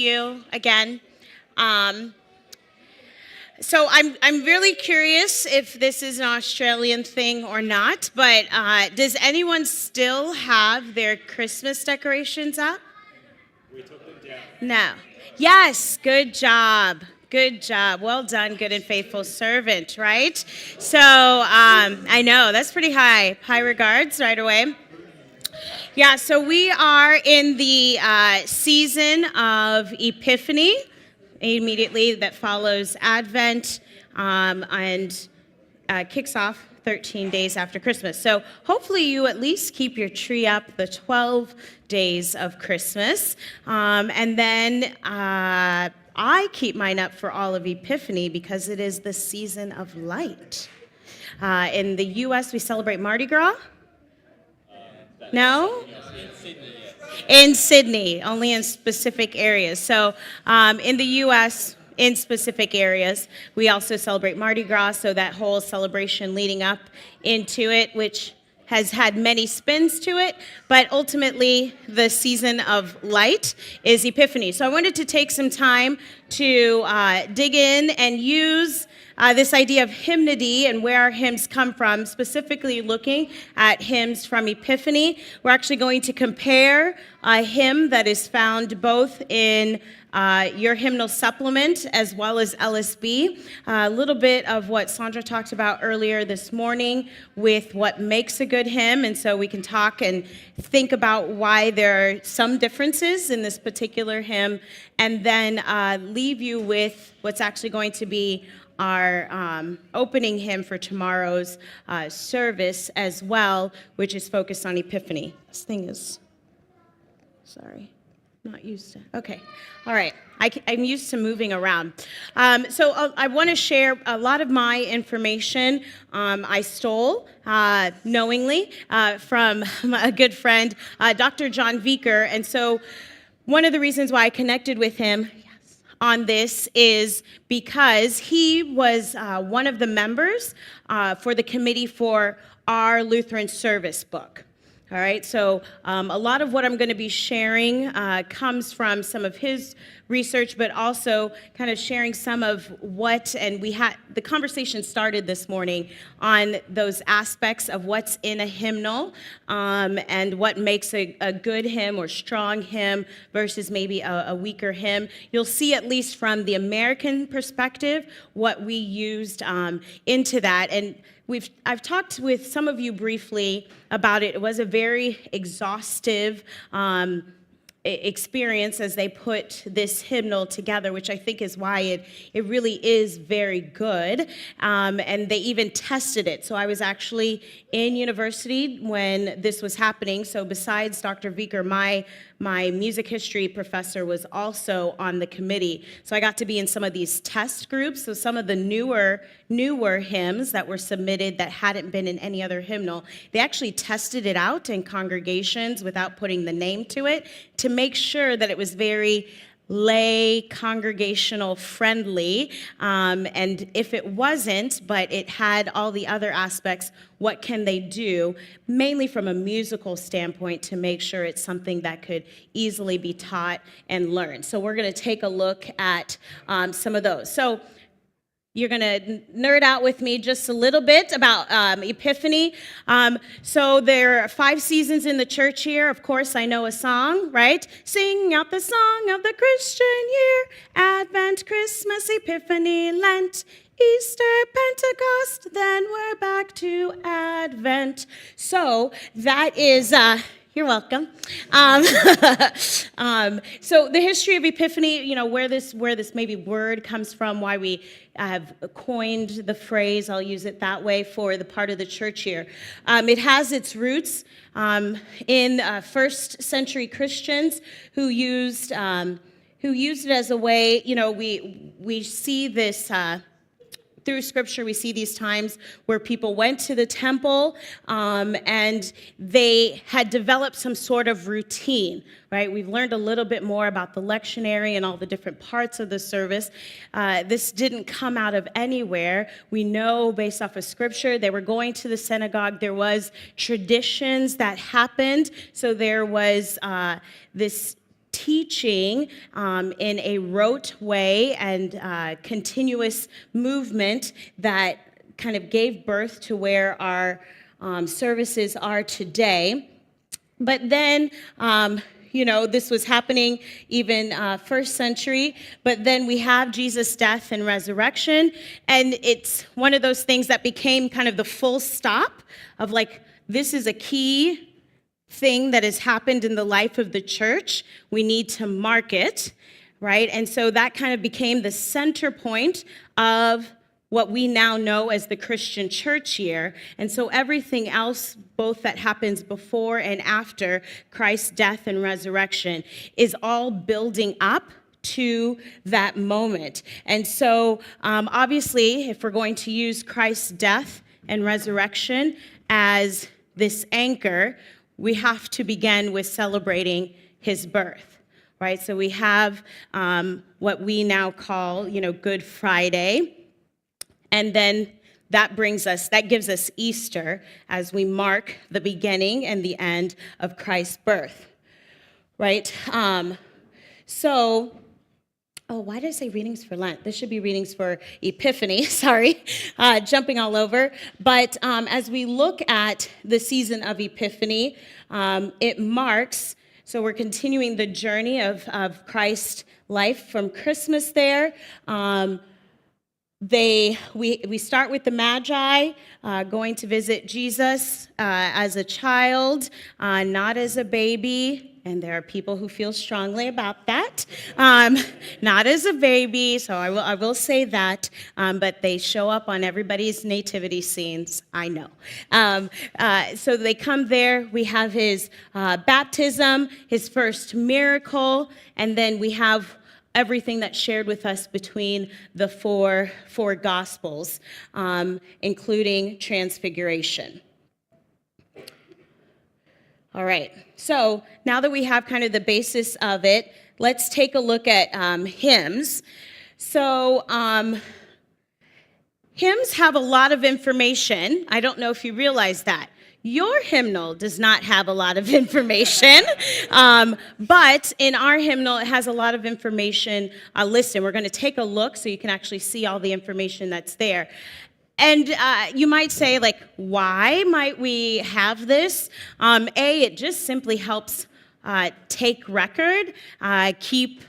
You again. Um, so I'm really curious if this is an Australian thing or not, but does anyone still have their Christmas decorations up? We took them down. No. Yes, good job. Good job. Well done, good and faithful servant, right? So I know, that's pretty high. High regards right away. Yeah, so we are in the season of Epiphany, immediately that follows Advent, and kicks off 13 days after Christmas. So hopefully you at least keep your tree up the 12 days of Christmas. And then I keep mine up for all of Epiphany because it is the season of light. In the U.S., we celebrate Mardi Gras. No? In Sydney, only in specific areas. So in the U.S., in specific areas, we also celebrate Mardi Gras, so that whole celebration leading up into it, which has had many spins to it, but ultimately the season of light is Epiphany. So I wanted to take some time to dig in and use this idea of hymnody and where our hymns come from, specifically looking at hymns from Epiphany. We're actually going to compare a hymn that is found both in your hymnal supplement as well as LSB. A little bit of what Sandra talked about earlier this morning with what makes a good hymn, and so we can talk and think about why there are some differences in this particular hymn, and then leave you with what's actually going to be our opening hymn for tomorrow's service as well, which is focused on Epiphany. This thing is, sorry, not used to, okay. All right, I'm used to moving around. So I want to share a lot of my information I stole knowingly from a good friend, Dr. John Vieker, and so one of the reasons why I connected with him on this is because he was one of the members for the committee for our Lutheran service book. All right, so a lot of what I'm going to be sharing comes from some of his research, but also kind of sharing some of what, and the conversation started this morning on those aspects of what's in a hymnal and what makes a good hymn or strong hymn versus maybe a weaker hymn. You'll see, at least from the American perspective, what we used into that. And I've talked with some of you briefly about it. It was a very exhaustive experience as they put this hymnal together, which I think is why it really is very good. And they even tested it. So I was actually in university when this was happening. So besides Dr. Vieker, my music history professor was also on the committee. So I got to be in some of these test groups. So some of the newer hymns that were submitted that hadn't been in any other hymnal, they actually tested it out in congregations without putting the name to it to make sure that it was very lay, congregational friendly, and if it wasn't, but it had all the other aspects, what can they do, mainly from a musical standpoint, to make sure it's something that could easily be taught and learned. So we're going to take a look at some of those. So you're going to nerd out with me just a little bit about Epiphany. So there are 5 seasons in the church year. Of course, I know a song, right? Sing out the song of the Christian year. Advent, Christmas, Epiphany, Lent, Easter, Pentecost, then we're back to Advent. So that is... You're welcome. So the history of Epiphany, where this maybe word comes from, why we have coined the phrase, I'll use it that way, for the part of the church here. It has its roots in first century Christians who used it as a way, we see this... Through Scripture, we see these times where people went to the temple and they had developed some sort of routine, right? We've learned a little bit more about the lectionary and all the different parts of the service. This didn't come out of anywhere. We know based off of Scripture, they were going to the synagogue. There was traditions that happened. So there was this teaching in a rote way and continuous movement that kind of gave birth to where our services are today. But then, this was happening even first century, but then we have Jesus' death and resurrection, and it's one of those things that became kind of the full stop of like, this is a key thing that has happened in the life of the church. We need to mark it, right? And so that kind of became the center point of what we now know as the Christian church year. And so everything else, both that happens before and after Christ's death and resurrection, is all building up to that moment. And so obviously, if we're going to use Christ's death and resurrection as this anchor, we have to begin with celebrating his birth, right? So we have what we now call, Good Friday. And then that gives us Easter as we mark the beginning and the end of Christ's birth, right? Why did I say readings for Lent? This should be readings for Epiphany, sorry, jumping all over. But as we look at the season of Epiphany, it marks, so we're continuing the journey of Christ's life from Christmas there. We start with the Magi going to visit Jesus as a child, not as a baby. And there are people who feel strongly about that. Not as a baby, so I will say that. But they show up on everybody's nativity scenes, I know. So they come there. We have his baptism, his first miracle, and then we have everything that's shared with us between the four Gospels, including Transfiguration. All right, so now that we have kind of the basis of it, let's take a look at hymns. So hymns have a lot of information. I don't know if you realize that. Your hymnal does not have a lot of information, but in our hymnal, it has a lot of information listed. We're going to take a look so you can actually see all the information that's there. And you might say, like, why might we have this? It just simply helps take record, keep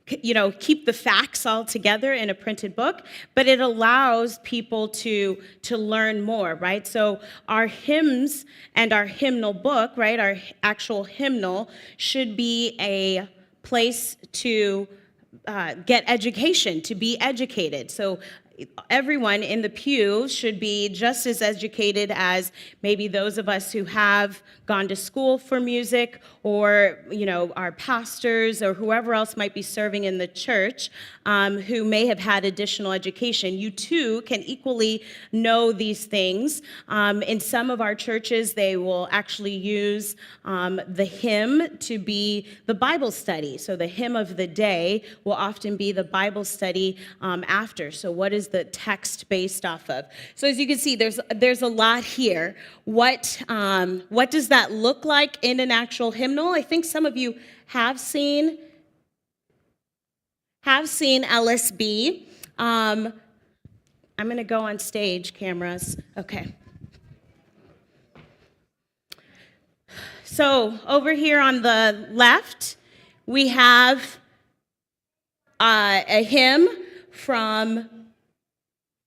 the facts all together in a printed book, but it allows people to learn more, right? So our hymns and our hymnal book, right, our actual hymnal should be a place to get education, to be educated. So everyone in the pew should be just as educated as maybe those of us who have gone to school for music, or our pastors or whoever else might be serving in the church who may have had additional education. You too can equally know these things. In some of our churches, they will actually use the hymn to be the Bible study. So the hymn of the day will often be the Bible study after. So what is the text based off of? So as you can see, there's a lot here. What does that look like in an actual hymnal? I think some of you have seen LSB. I'm going to go on stage, cameras. Okay. So over here on the left, we have a hymn from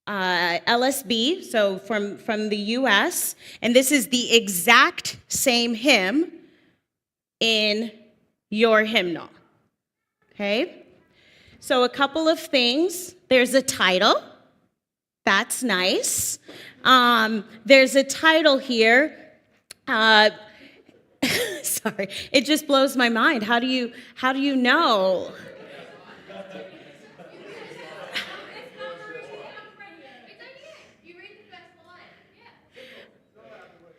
LSB, so from the U.S., and this is the exact same hymn in your hymnal, okay? So a couple of things. There's a title. That's nice. There's a title here. Sorry, it just blows my mind. How do you know?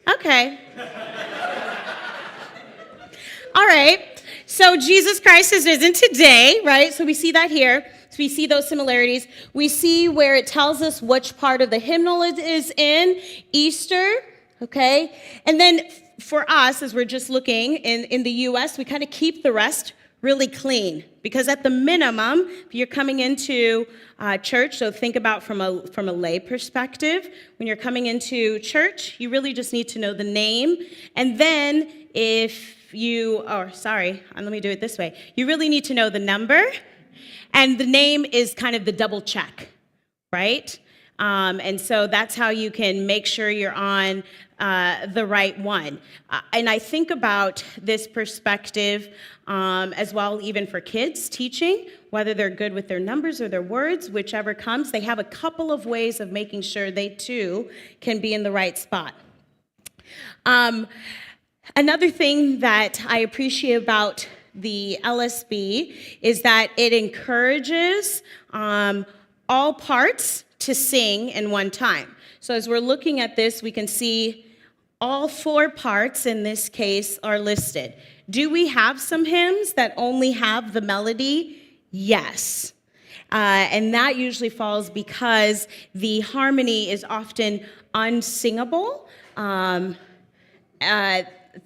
Okay. All right. So Jesus Christ is risen today, right? So we see that here. So we see those similarities. We see where it tells us which part of the hymnal it is in, Easter, okay? And then for us, as we're just looking in the U.S., we kind of keep the rest really clean. Because at the minimum, if you're coming into church, so think about from a lay perspective, when you're coming into church, you really just need to know the name. And then let me do it this way. You really need to know the number, and the name is kind of the double check, right? And so that's how you can make sure you're on the right one. And I think about this perspective as well, even for kids teaching, whether they're good with their numbers or their words, whichever comes, they have a couple of ways of making sure they too can be in the right spot. Another thing that I appreciate about the LSB is that it encourages all parts to sing in one time. So as we're looking at this, we can see all 4 parts in this case are listed. Do we have some hymns that only have the melody? Yes. And that usually falls because the harmony is often unsingable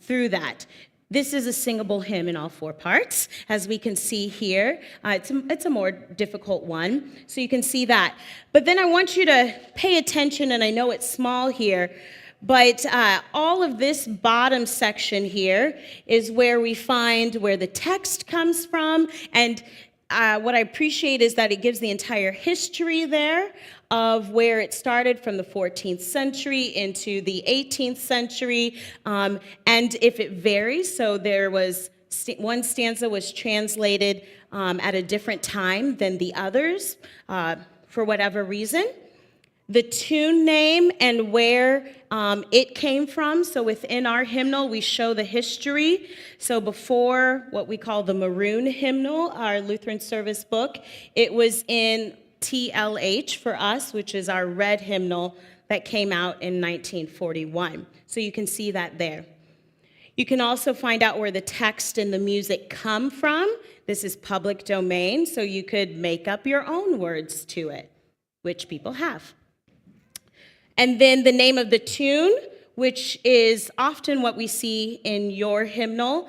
through that. This is a singable hymn in all 4 parts, as we can see here. It's a more difficult one, so you can see that. But then I want you to pay attention, and I know it's small here, but all of this bottom section here is where we find where the text comes from, and what I appreciate is that it gives the entire history there of where it started from the 14th century into the 18th century, and if it varies, so there was one stanza was translated at a different time than the others for whatever reason. The tune name and where it came from. So within our hymnal, we show the history. So before what we call the Maroon hymnal, our Lutheran service book, it was in TLH for us, which is our red hymnal that came out in 1941. So you can see that there. You can also find out where the text and the music come from. This is public domain, so you could make up your own words to it, which people have. And then the name of the tune, which is often what we see in your hymnal.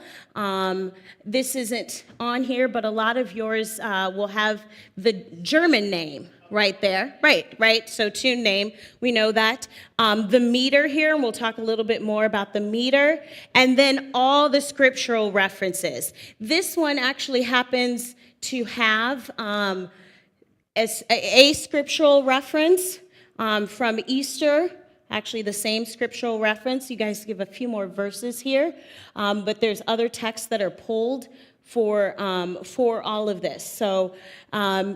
This isn't on here, but a lot of yours will have the German name right there. Right. So tune name, we know that. The meter here, and we'll talk a little bit more about the meter. And then all the scriptural references. This one actually happens to have a scriptural reference from Easter. Actually, the same scriptural reference. You guys give a few more verses here, but there's other texts that are pulled for all of this. So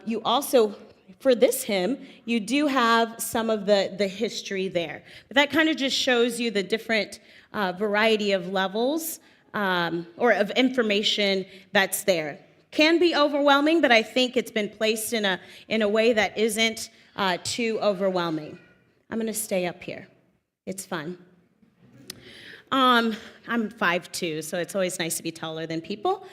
you also, for this hymn, you do have some of the history there. But that kind of just shows you the different variety of levels or of information that's there. Can be overwhelming, but I think it's been placed in a way that isn't too overwhelming. I'm going to stay up here. It's fun. I'm 5'2", so it's always nice to be taller than people.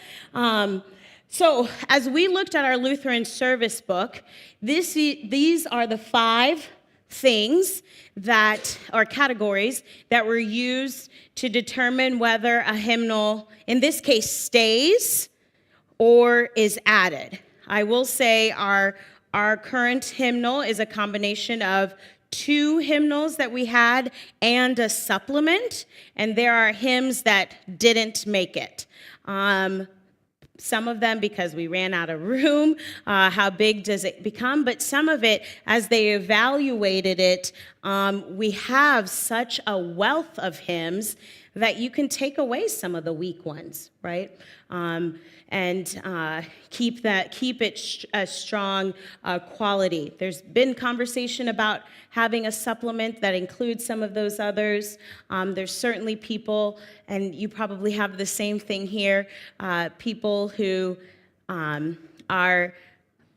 So as we looked at our Lutheran service book, these are the 5 things that are categories that were used to determine whether a hymnal, in this case, stays or is added. I will say our current hymnal is a combination of 2 hymnals that we had and a supplement, and there are hymns that didn't make it. Some of them because we ran out of room, how big does it become? But some of it, as they evaluated it, we have such a wealth of hymns that you can take away some of the weak ones, right? And keep it a strong quality. There's been conversation about having a supplement that includes some of those others. There's certainly people, and you probably have the same thing here, people who are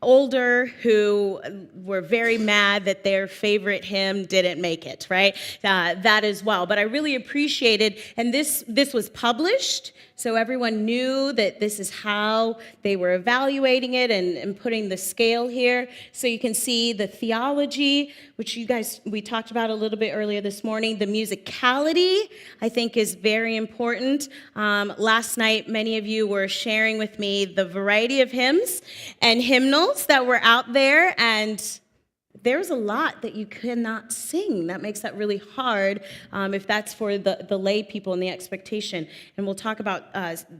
older who were very mad that their favorite hymn didn't make it, right? That as well. But I really appreciated, and this was published, so everyone knew that this is how they were evaluating it and putting the scale here. So you can see the theology, which we talked about a little bit earlier this morning. The musicality, I think, is very important. Last night, many of you were sharing with me the variety of hymns and hymnals that were out there, and there's a lot that you cannot sing. That makes that really hard if that's for the lay people and the expectation. And we'll talk about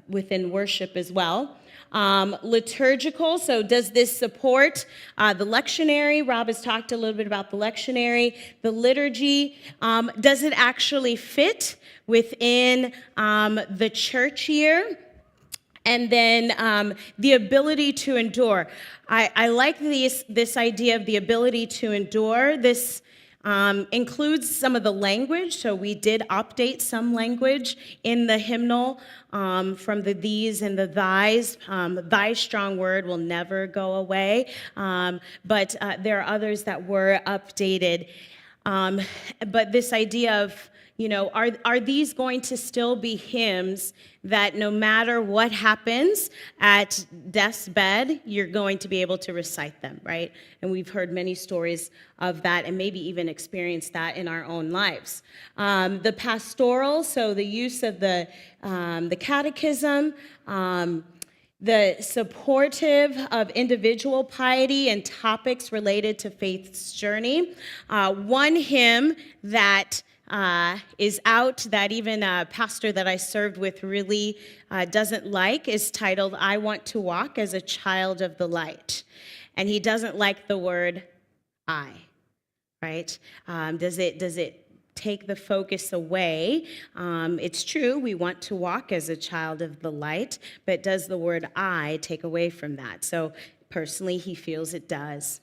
within worship as well. Liturgical, so does this support the lectionary? Rob has talked a little bit about the lectionary. The liturgy, does it actually fit within the church year? And then the ability to endure. I like this idea of the ability to endure. This includes some of the language. So we did update some language in the hymnal from the these and the thys. Thy strong word will never go away. But there are others that were updated. But this idea of, are these going to still be hymns that no matter what happens at death's bed, you're going to be able to recite them, right? And we've heard many stories of that and maybe even experienced that in our own lives. The pastoral, so the use of the catechism, the supportive of individual piety and topics related to faith's journey. One hymn that is out that even a pastor that I served with really doesn't like is titled, I Want to Walk as a Child of the Light. And he doesn't like the word I, right? Does it take the focus away? It's true, we want to walk as a child of the light, but does the word I take away from that? So personally, he feels it does.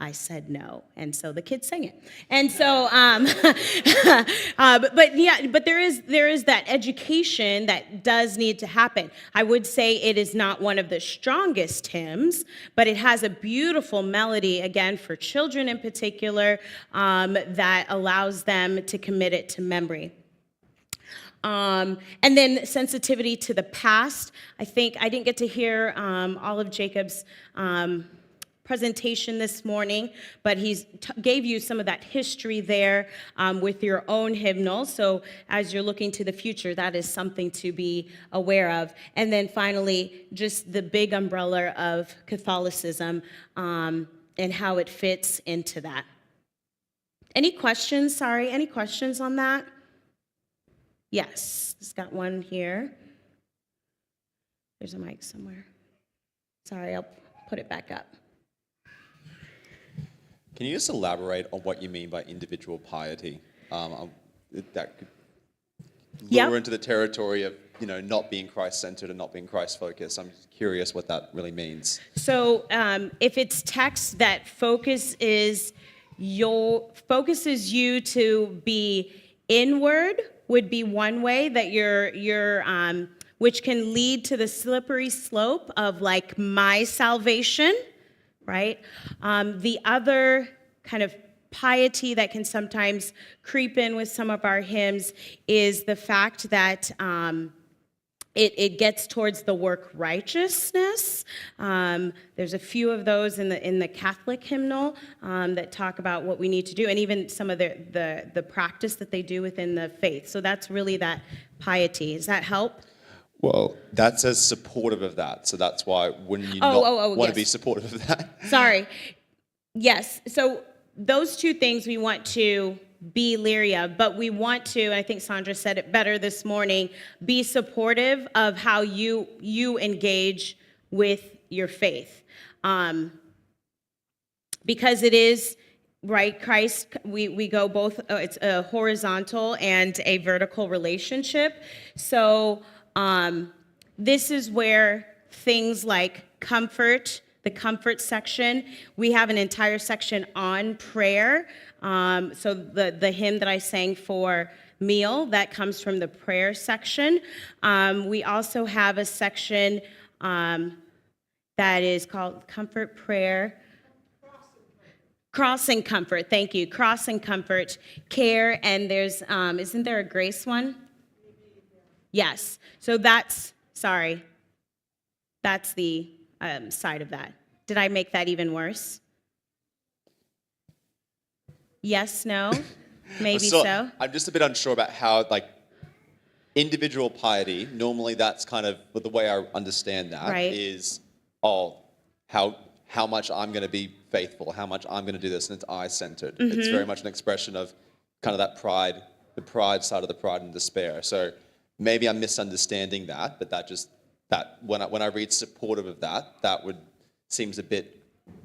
I said no, and so the kids sang it. And so, but there is that education that does need to happen. I would say it is not one of the strongest hymns, but it has a beautiful melody, again, for children in particular, that allows them to commit it to memory. And then sensitivity to the past. I think I didn't get to hear all of Jacob's presentation this morning, but he gave you some of that history there with your own hymnal. So as you're looking to the future, that is something to be aware of. And then finally, just the big umbrella of Catholicism and how it fits into that. Any questions? Sorry, any questions on that? Yes, just got one here. There's a mic somewhere. Sorry, I'll put it back up. Can you just elaborate on what you mean by individual piety? That could lure into the territory of, not being Christ-centered and not being Christ-focused. I'm just curious what that really means. So if it's text that focuses you to be inward, would be one way that you're which can lead to the slippery slope of like my salvation. Right? The other kind of piety that can sometimes creep in with some of our hymns is the fact that it gets towards the work righteousness. There's a few of those in the Catholic hymnal that talk about what we need to do, and even some of the practice that they do within the faith. So that's really that piety. Does that help? Well, that says supportive of that, so that's why wouldn't you want to be supportive of that? Sorry. Yes. So those two things we want to be leery of, but we want to, and I think Sandra said it better this morning, be supportive of how you engage with your faith. Because it is, right, Christ, we go both, it's a horizontal and a vertical relationship. So this is where things like comfort, the comfort section, we have an entire section on prayer. So the hymn that I sang for meal, that comes from the prayer section. We also have a section that is called Comfort Prayer. Cross and Comfort, thank you. Cross and Comfort Care, and there's, isn't there a grace one? Yes, so that's the side of that. Did I make that even worse? Yes, no, maybe so. I'm just a bit unsure about how, like, individual piety, normally that's kind of, but the way I understand that Right. is, how much I'm going to be faithful, how much I'm going to do this, and it's I-centered. It's very much an expression of kind of that pride, the pride side of the pride and despair. So maybe I'm misunderstanding that, but that when I read supportive of that, that would seems a bit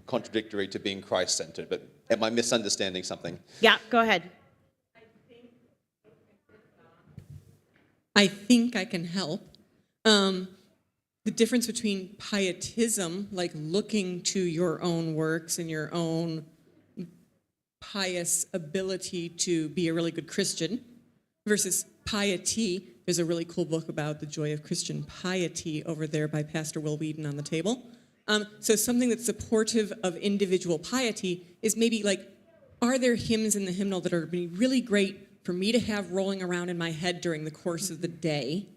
contradictory to being Christ-centered. But am I misunderstanding something? Yeah, go ahead. I think I can help. The difference between pietism, like looking to your own works and your own pious ability to be a really good Christian, versus piety. There's a really cool book about the joy of Christian piety over there by Pastor Will Whedon on the table. So something that's supportive of individual piety is maybe like, are there hymns in the hymnal that are going to be really great for me to have rolling around in my head during the course of the day,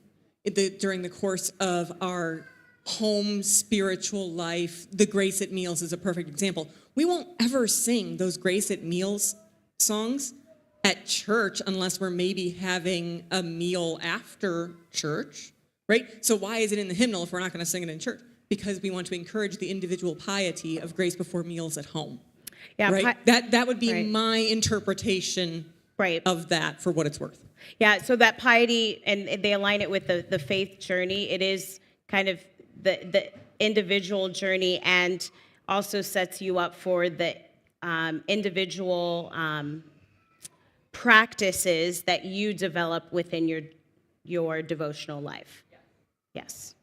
during the course of our home spiritual life? The Grace at Meals is a perfect example. We won't ever sing those Grace at Meals songs at church unless we're maybe having a meal after church, right? So why is it in the hymnal if we're not going to sing it in church? Because we want to encourage the individual piety of grace before meals at home. Yeah, right? That would be right. my interpretation Right. of that for what it's worth. Yeah, so that piety, and they align it with the faith journey. It is kind of the individual journey, and also sets you up for the individual practices that you develop within your devotional life. Yes.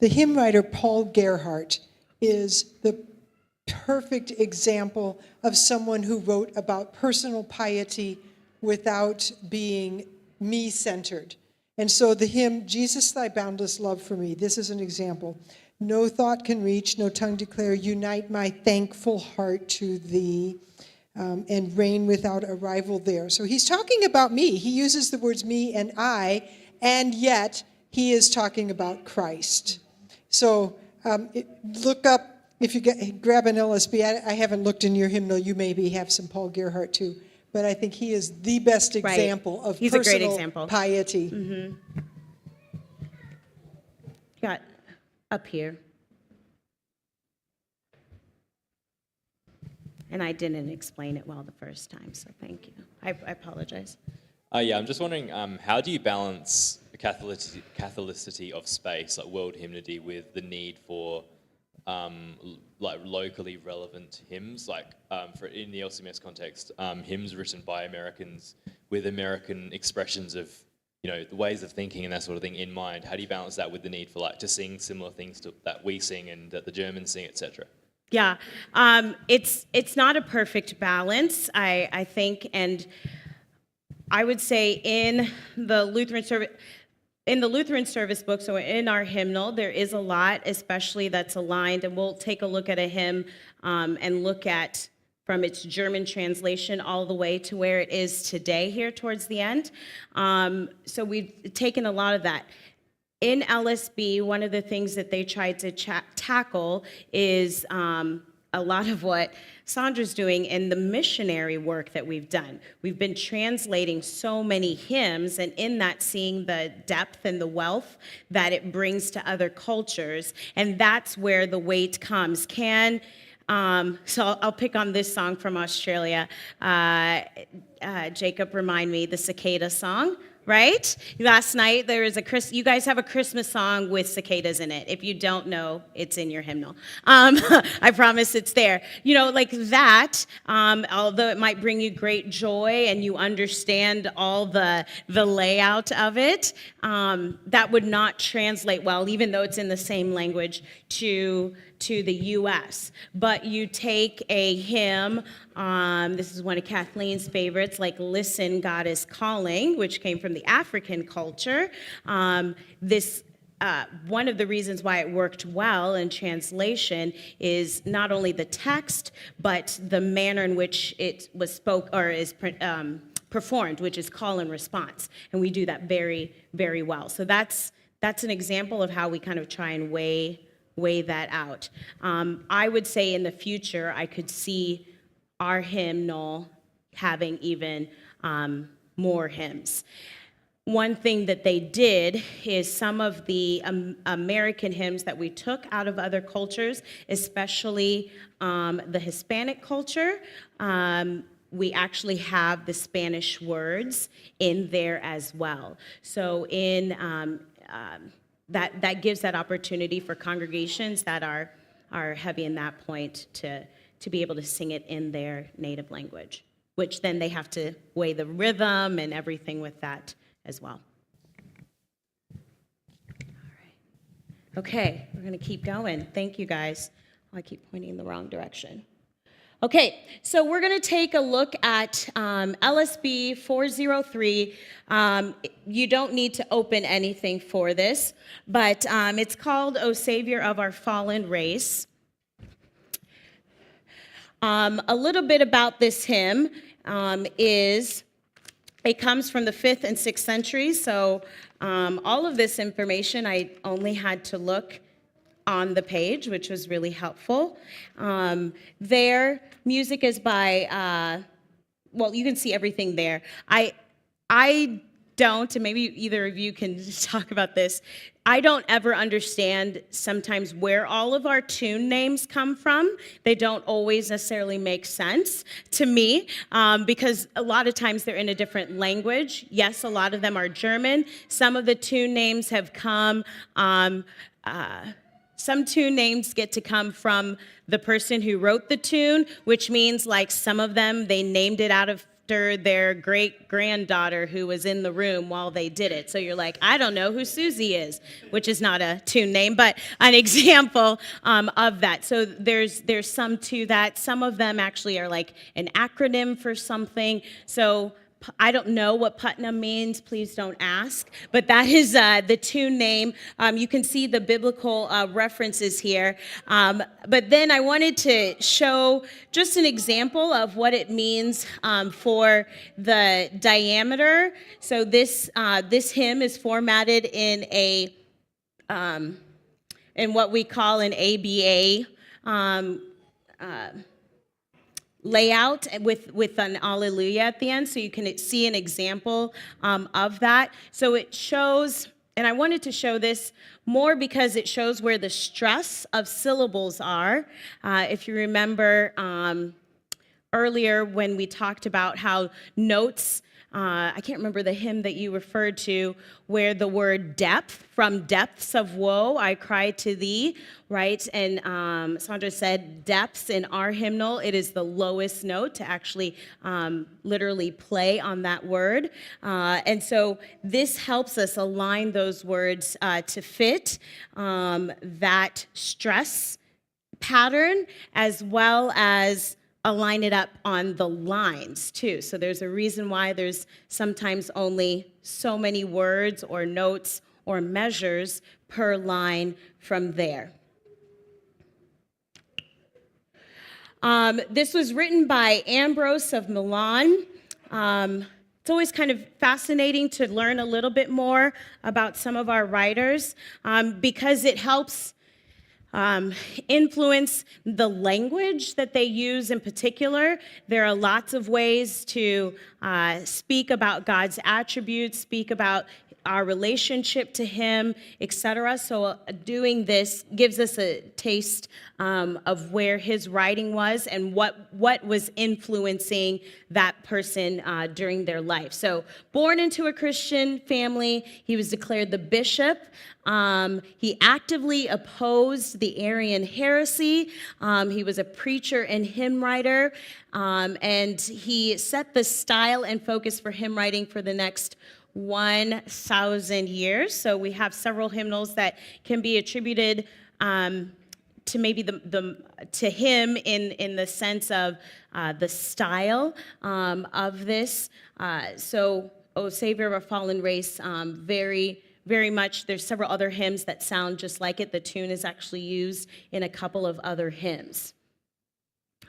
The hymn writer Paul Gerhardt is the perfect example of someone who wrote about personal piety without being me-centered. And so the hymn, Jesus, Thy Boundless Love for Me, this is an example. No thought can reach, no tongue declare, unite my thankful heart to Thee, and reign without a rival there. So he's talking about me. He uses the words me and I, and yet he is talking about Christ. So look up, if you grab an LSB, I haven't looked in your hymnal, you maybe have some Paul Gerhardt too, but I think he is the best example of He's a great personal example. piety. Mm-hmm. Got up here. And I didn't explain it well the first time, so thank you. I apologize. Yeah, I'm just wondering, how do you balance the Catholicity of space, like world hymnody, with the need for like locally relevant hymns, like for in the LCMS context, hymns written by Americans with American expressions of, you know, the ways of thinking and that sort of thing in mind? How do you balance that with the need for like to sing similar things that we sing and that the Germans sing, etc.? Yeah, it's not a perfect balance, I think, and I would say in the Lutheran service book, so in our hymnal, there is a lot, especially that's aligned, and we'll take a look at a hymn and look at from its German translation all the way to where it is today here towards the end. So we've taken a lot of that. In LSB, one of the things that they tried to tackle is a lot of what Sandra's doing in the missionary work that we've done. We've been translating so many hymns, and in that seeing the depth and the wealth that it brings to other cultures, and that's where the weight comes. So I'll pick on this song from Australia. Jacob, remind me, the cicada song. Right? Last night there was you guys have a Christmas song with cicadas in it. If you don't know, it's in your hymnal. I promise it's there. You know, like that, although it might bring you great joy and you understand all the layout of it, that would not translate well, even though it's in the same language, to the U.S. But you take a hymn This is one of Kathleen's favorites, like Listen, God is Calling, which came from the African culture. One of the reasons why it worked well in translation is not only the text, but the manner in which it was performed, which is call and response. And we do that very, very well. So that's an example of how we kind of try and weigh that out. I would say in the future, I could see our hymnal having even more hymns. One thing that they did is some of the American hymns that we took out of other cultures, especially the Hispanic culture, we actually have the Spanish words in there as well. So that gives that opportunity for congregations that are heavy in that point to be able to sing it in their native language, which then they have to weigh the rhythm and everything with that as well. All right. Okay, we're going to keep going. Thank you, guys. Oh, I keep pointing in the wrong direction. Okay, so we're going to take a look at LSB 403. You don't need to open anything for this, but it's called O Savior of Our Fallen Race. A little bit about this hymn is it comes from the 5th and 6th centuries, so all of this information I only had to look on the page, which was really helpful. Their music is by, well, you can see everything there. I don't, and maybe either of you can talk about this, I don't ever understand sometimes where all of our tune names come from. They don't always necessarily make sense to me because a lot of times they're in a different language. Yes, a lot of them are German. Some of the tune names have come, some tune names get to come from the person who wrote the tune, which means like some of them, they named it out of their great-granddaughter who was in the room while they did it. So you're like, I don't know who Susie is, which is not a tune name, but an example of that. So there's some to that. Some of them actually are like an acronym for something. So I don't know what Putnam means, please don't ask, but that is the tune name. You can see the biblical references here. But then I wanted to show just an example of what it means for the diameter. So this hymn is formatted in in what we call an ABA layout with an alleluia at the end, so you can see an example of that. So it shows, and I wanted to show this more because it shows where the stress of syllables are. If you remember earlier when we talked about how notes, I can't remember the hymn that you referred to, where the word depth, from depths of woe, I cry to thee, right? And Sandra said depths in our hymnal, it is the lowest note to actually literally play on that word. And so this helps us align those words to fit that stress pattern, as well as align it up on the lines too. So there's a reason why there's sometimes only so many words or notes or measures per line from there. This was written by Ambrose of Milan. It's always kind of fascinating to learn a little bit more about some of our writers because it helps influence the language that they use in particular. There are lots of ways to speak about God's attributes, speak about our relationship to Him, etc. So doing this gives us a taste of where his writing was and what was influencing that person during their life. So born into a Christian family, he was declared the bishop. He actively opposed the Arian heresy. He was a preacher and hymn writer, and he set the style and focus for hymn writing for the next 1,000 years. So we have several hymnals that can be attributed to maybe to him in the sense of the style of this. So, "O Savior of a Fallen Race," very much. There's several other hymns that sound just like it. The tune is actually used in a couple of other hymns.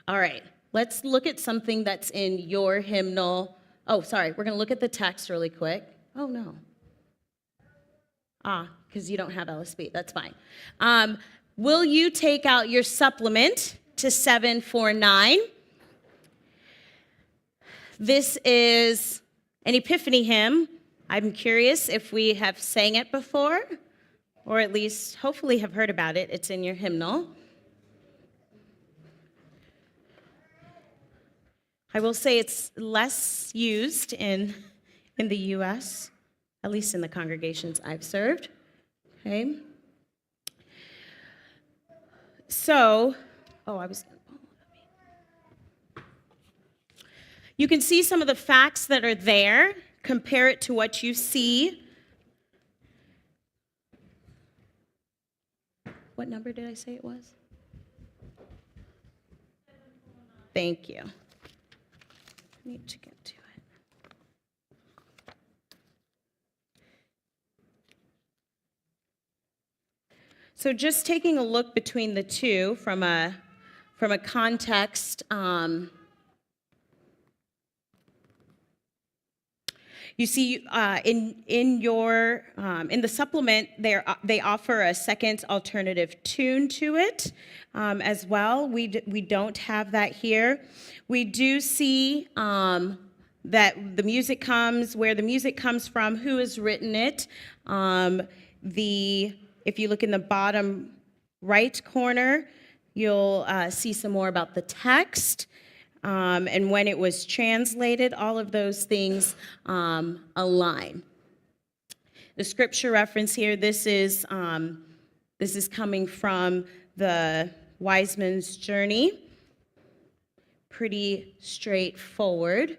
All right, let's look at something that's in your hymnal. Oh, sorry, we're going to look at the text really quick. Oh, no. Because you don't have LSB. That's fine. Will you take out your supplement to 749? This is an Epiphany hymn. I'm curious if we have sang it before, or at least hopefully have heard about it. It's in your hymnal. I will say it's less used in the U.S., at least in the congregations I've served. Okay. So, you can see some of the facts that are there. Compare it to what you see. What number did I say it was? Thank you. I need to get to it. So just taking a look between the two from a context. You see, in the supplement, they offer a second alternative tune to it as well. We don't have that here. We do see that the music comes, where the music comes from, who has written it. If you look in the bottom right corner, you'll see some more about the text. And when it was translated, all of those things align. The scripture reference here, this is coming from the Wise Man's Journey. Pretty straightforward.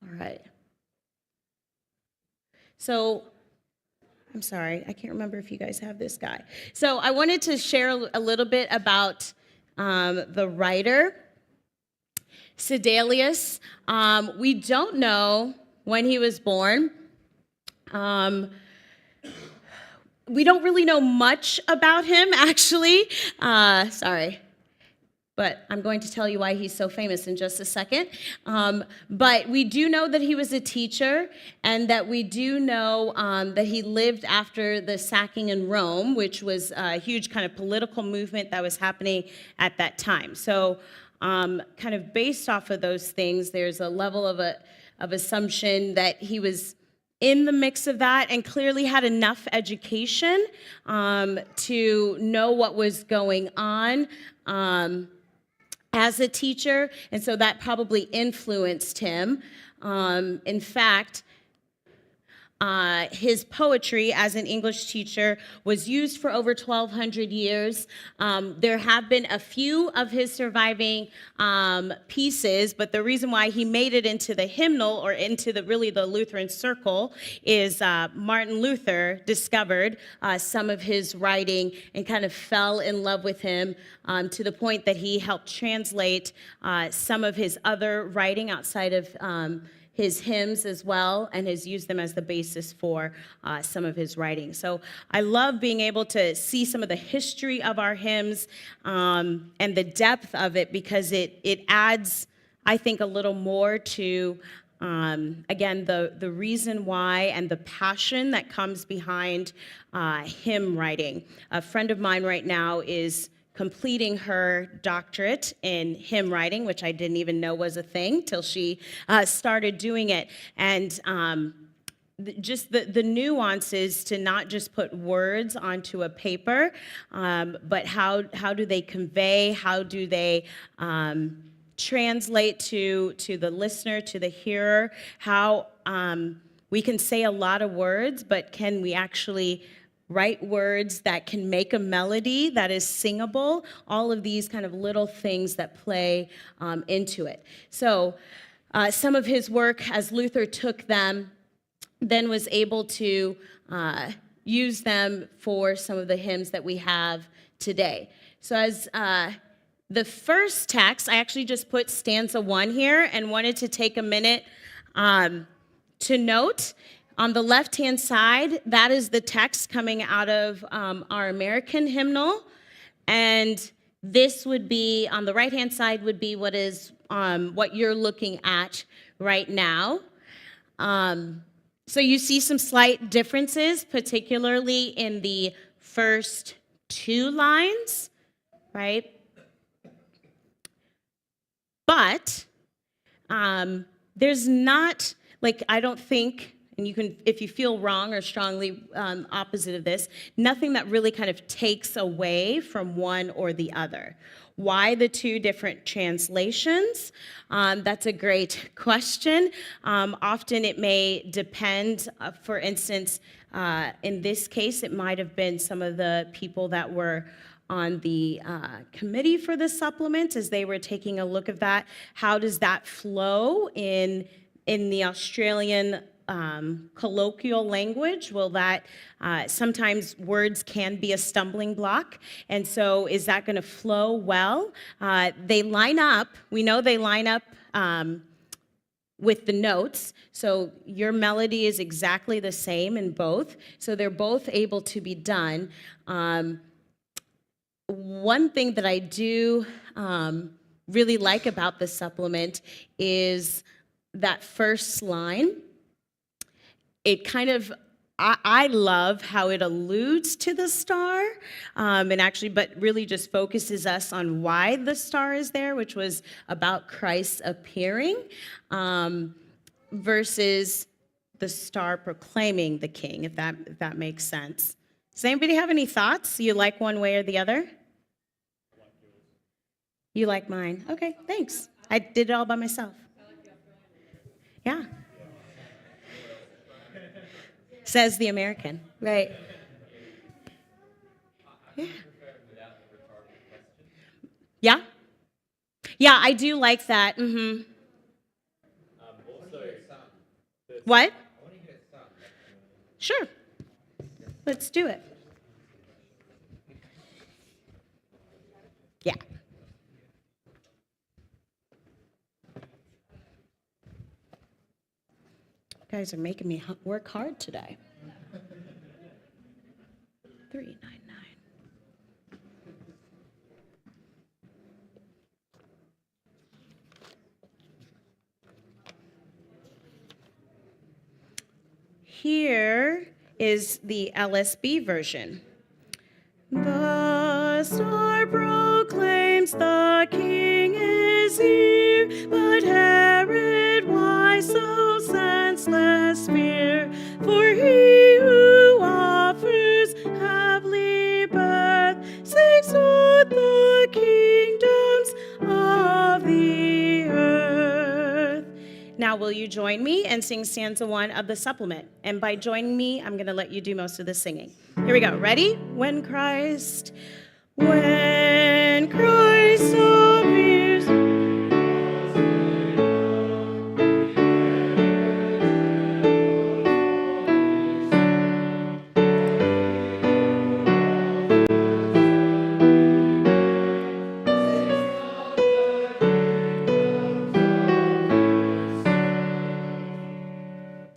All right. So, I'm sorry, I can't remember if you guys have this guy. So I wanted to share a little bit about the writer, Sedalius. We don't know when he was born. We don't really know much about him, actually. Sorry. But I'm going to tell you why he's so famous in just a second. But we do know that he was a teacher, and that we do know that he lived after the sacking in Rome, which was a huge kind of political movement that was happening at that time. So kind of based off of those things, there's a level of assumption that he was in the mix of that and clearly had enough education to know what was going on as a teacher, and so that probably influenced him. In fact, his poetry as an English teacher was used for over 1,200 years. There have been a few of his surviving pieces, but the reason why he made it into the hymnal or into the Lutheran circle is Martin Luther discovered some of his writing and kind of fell in love with him to the point that he helped translate some of his other writing outside of his hymns as well, and has used them as the basis for some of his writing. So I love being able to see some of the history of our hymns and the depth of it, because it adds, I think, a little more to, again, the reason why and the passion that comes behind hymn writing. A friend of mine right now is completing her doctorate in hymn writing, which I didn't even know was a thing till she started doing it. And just the nuances to not just put words onto a paper, but how do they convey, how do they translate to the listener, to the hearer, how we can say a lot of words, but can we actually write words that can make a melody that is singable, all of these kind of little things that play into it. So some of his work, as Luther took them, then was able to use them for some of the hymns that we have today. So as the first text, I actually just put stanza 1 here and wanted to take a minute to note. On the left-hand side, that is the text coming out of our American hymnal. And this would be, on the right-hand side, would be what you're looking at right now. So you see some slight differences, particularly in the first 2 lines, right? But there's not, I don't think, and you can, if you feel wrong or strongly opposite of this, nothing that really kind of takes away from one or the other. Why the 2 different translations? That's a great question. Often it may depend, for instance, in this case, it might have been some of the people that were on the committee for the supplement as they were taking a look at that. How does that flow in the Australian colloquial language? Will that, sometimes words can be a stumbling block, and so is that going to flow well? They line up, we know they line up with the notes, so your melody is exactly the same in both, so they're both able to be done. One thing that I do really like about the supplement is that first line. It kind of, I love how it alludes to the star, and actually, but really just focuses us on why the star is there, which was about Christ appearing, versus the star proclaiming the king, if that makes sense. Does anybody have any thoughts? You like one way or the other? You like mine? Okay, thanks. I did it all by myself. Yeah. Says the American, right? Yeah. Yeah? Yeah, I do like that. Mm-hmm. What? Sure. Let's do it. Yeah. You guys are making me work hard today. 399. Here is the LSB version. The star proclaims the king is here, but Herod, why so senseless fear? For he who offers heavenly birth seeks not the kingdoms of the earth. Now, will you join me and sing stanza 1 of the supplement? And by joining me, I'm going to let you do most of the singing. Here we go. Ready? When Christ appears.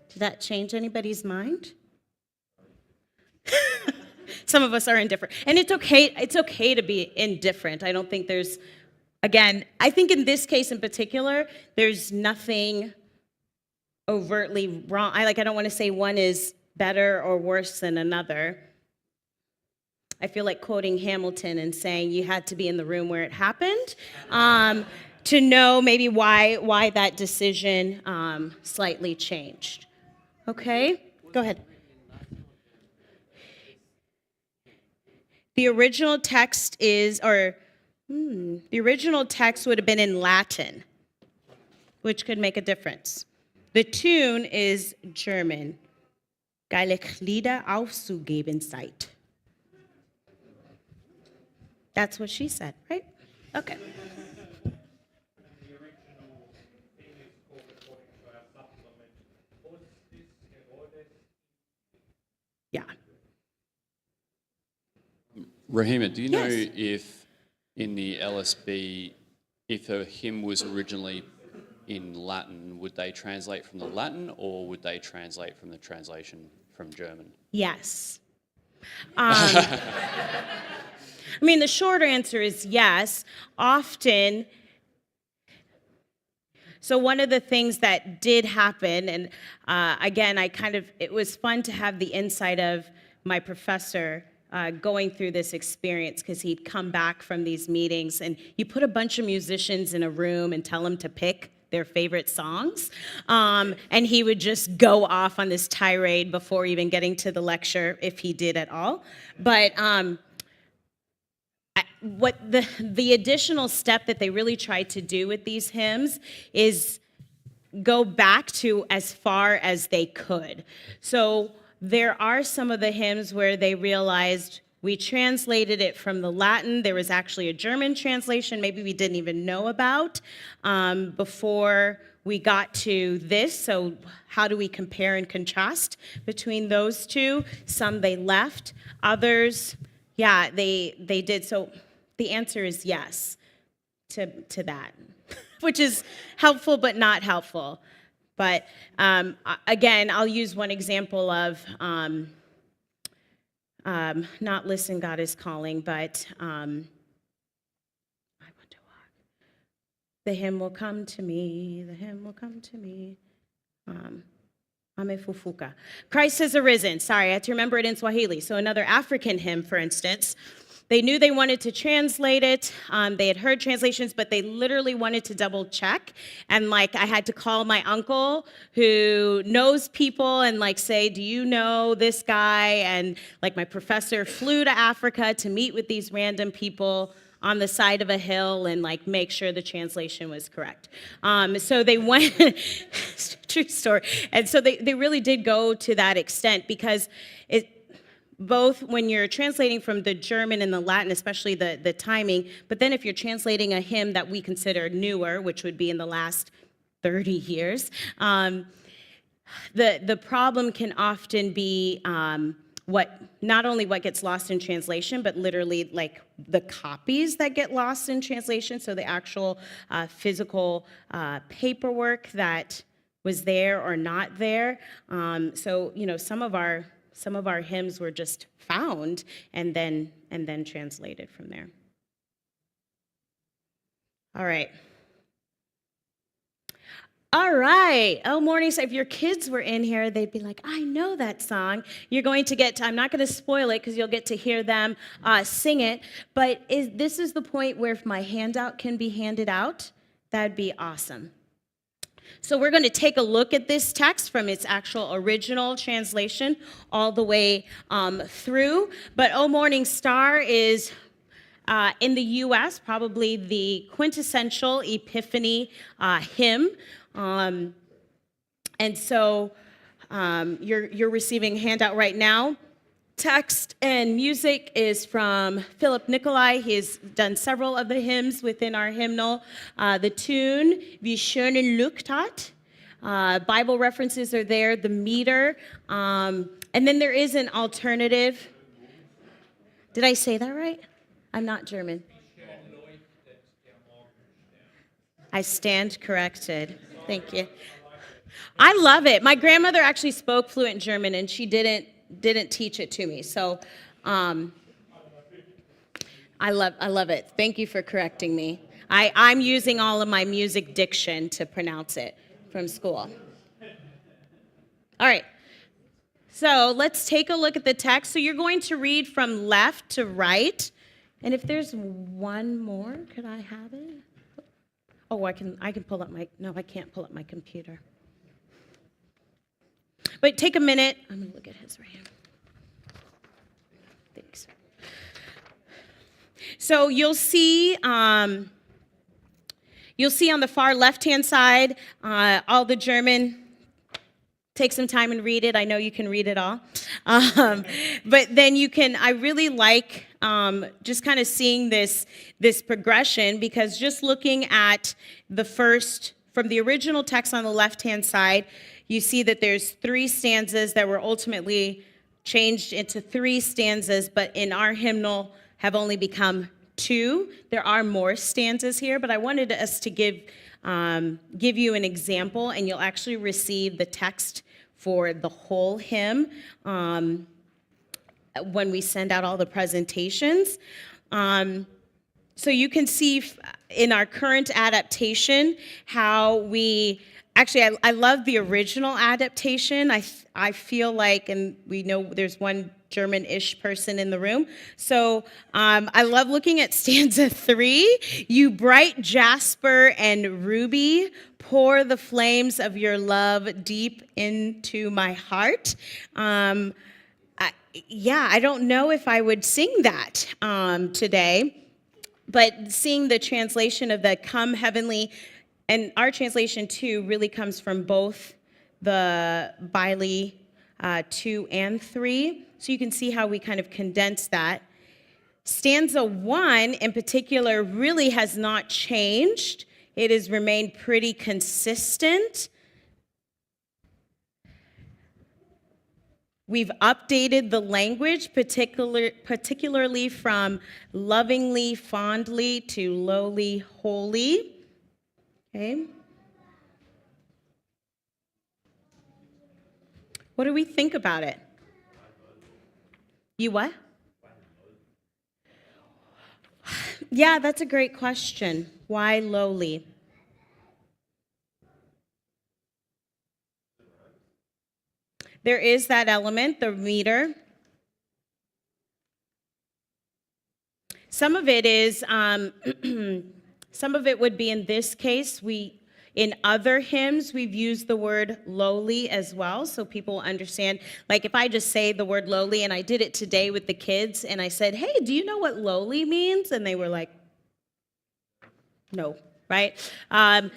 Did that change anybody's mind? Some of us are indifferent. And it's okay to be indifferent. I don't think there's, again, I think in this case in particular, there's nothing overtly wrong. I don't want to say one is better or worse than another. I feel like quoting Hamilton and saying you had to be in the room where it happened to know maybe why that decision slightly changed. Okay, go ahead. The original text the original text would have been in Latin, which could make a difference. The tune is German. Geile Lieder aufzugeben seid. That's what she said, right? Okay. Yeah. Rehema, do you know Yes. if in the LSB, if a hymn was originally in Latin, would they translate from the Latin or would they translate from the translation from German? Yes. I mean, the short answer is yes. Often, so one of the things that did happen, and again, it was fun to have the insight of my professor going through this experience, because he'd come back from these meetings and you put a bunch of musicians in a room and tell them to pick their favorite songs. And he would just go off on this tirade before even getting to the lecture, if he did at all. But what the additional step that they really tried to do with these hymns is go back to as far as they could. So there are some of the hymns where they realized we translated it from the Latin. There was actually a German translation maybe we didn't even know about before we got to this. So how do we compare and contrast between those two? Some they left, others, yeah, they did. So the answer is yes to that, which is helpful but not helpful. But again, I'll use one example of not listen, God is calling, but I want to walk. The hymn will come to me, the hymn will come to me. Amefufuka. Christ has arisen. Sorry, I had to remember it in Swahili. So another African hymn, for instance. They knew they wanted to translate it. They had heard translations, but they literally wanted to double check. And I had to call my uncle who knows people and say, do you know this guy? And my professor flew to Africa to meet with these random people on the side of a hill and make sure the translation was correct. So they went, true story. And so they really did go to that extent, because both when you're translating from the German and the Latin, especially the timing, but then if you're translating a hymn that we consider newer, which would be in the last 30 years, the problem can often be not only what gets lost in translation, but literally the copies that get lost in translation, so the actual physical paperwork that was there or not there. So some of our hymns were just found and then translated from there. All right. Oh, morning. So if your kids were in here, they'd be like, I know that song. You're going to get to, I'm not going to spoil it because you'll get to hear them sing it. But this is the point where if my handout can be handed out, that'd be awesome. So we're going to take a look at this text from its actual original translation all the way through. But O Morning Star is, in the U.S., probably the quintessential Epiphany hymn. And so you're receiving a handout right now. Text and music is from Philip Nicolai. He's done several of the hymns within our hymnal. The tune, Wie schönen Lucht hat. Bible references are there, the meter. And then there is an alternative. Did I say that right? I'm not German. I stand corrected. Thank you. I love it. My grandmother actually spoke fluent German, and she didn't teach it to me. So I love it. Thank you for correcting me. I'm using all of my music diction to pronounce it from school. All right. So let's take a look at the text. So you're going to read from left to right. And if there's one more, could I have it? Oh, I can pull up I can't pull up my computer. But take a minute. I'm going to look at his right hand. Thanks. So you'll see on the far left-hand side, all the German. Take some time and read it. I know you can read it all. But then I really like just kind of seeing this progression, because just looking at from the original text on the left-hand side, you see that there's 3 stanzas that were ultimately changed into 3 stanzas, but in our hymnal have only become 2. There are more stanzas here, but I wanted us to give you an example, and you'll actually receive the text for the whole hymn when we send out all the presentations. So you can see in our current adaptation how we, actually I love the original adaptation. I feel like, and we know there's one German-ish person in the room. So I love looking at stanza 3. You bright jasper and ruby, pour the flames of your love deep into my heart. I don't know if I would sing that today, but seeing the translation of the come heavenly, and our translation too really comes from both the Biley 2 and 3. So you can see how we kind of condense that. Stanza 1 in particular really has not changed. It has remained pretty consistent. We've updated the language, particularly from lovingly, fondly to lowly, holy. Okay. What do we think about it? You what? Yeah, that's a great question. Why lowly? There is that element, the meter. Some of it is, some of it would be in this case. In other hymns, we've used the word lowly as well, so people understand. Like if I just say the word lowly, and I did it today with the kids, and I said, hey, do you know what lowly means? And they were like, no. Right?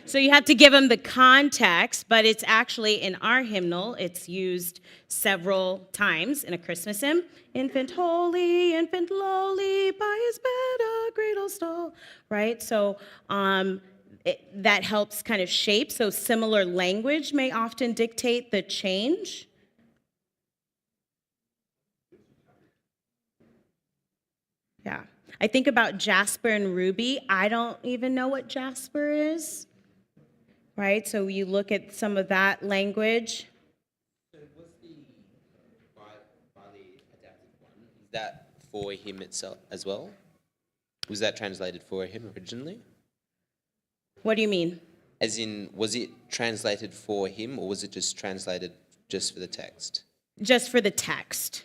So you have to give them the context, but it's actually in our hymnal, it's used several times in a Christmas hymn. Infant holy, infant lowly, by his bed a cradle stole. Right? So that helps kind of shape. So similar language may often dictate the change. Yeah. I think about jasper and ruby. I don't even know what jasper is, right? So you look at some of that language. So was the Biley adapted one, is that for him itself as well? Was that translated for him originally? What do you mean? As in, was it translated for him or was it just translated just for the text? Just for the text.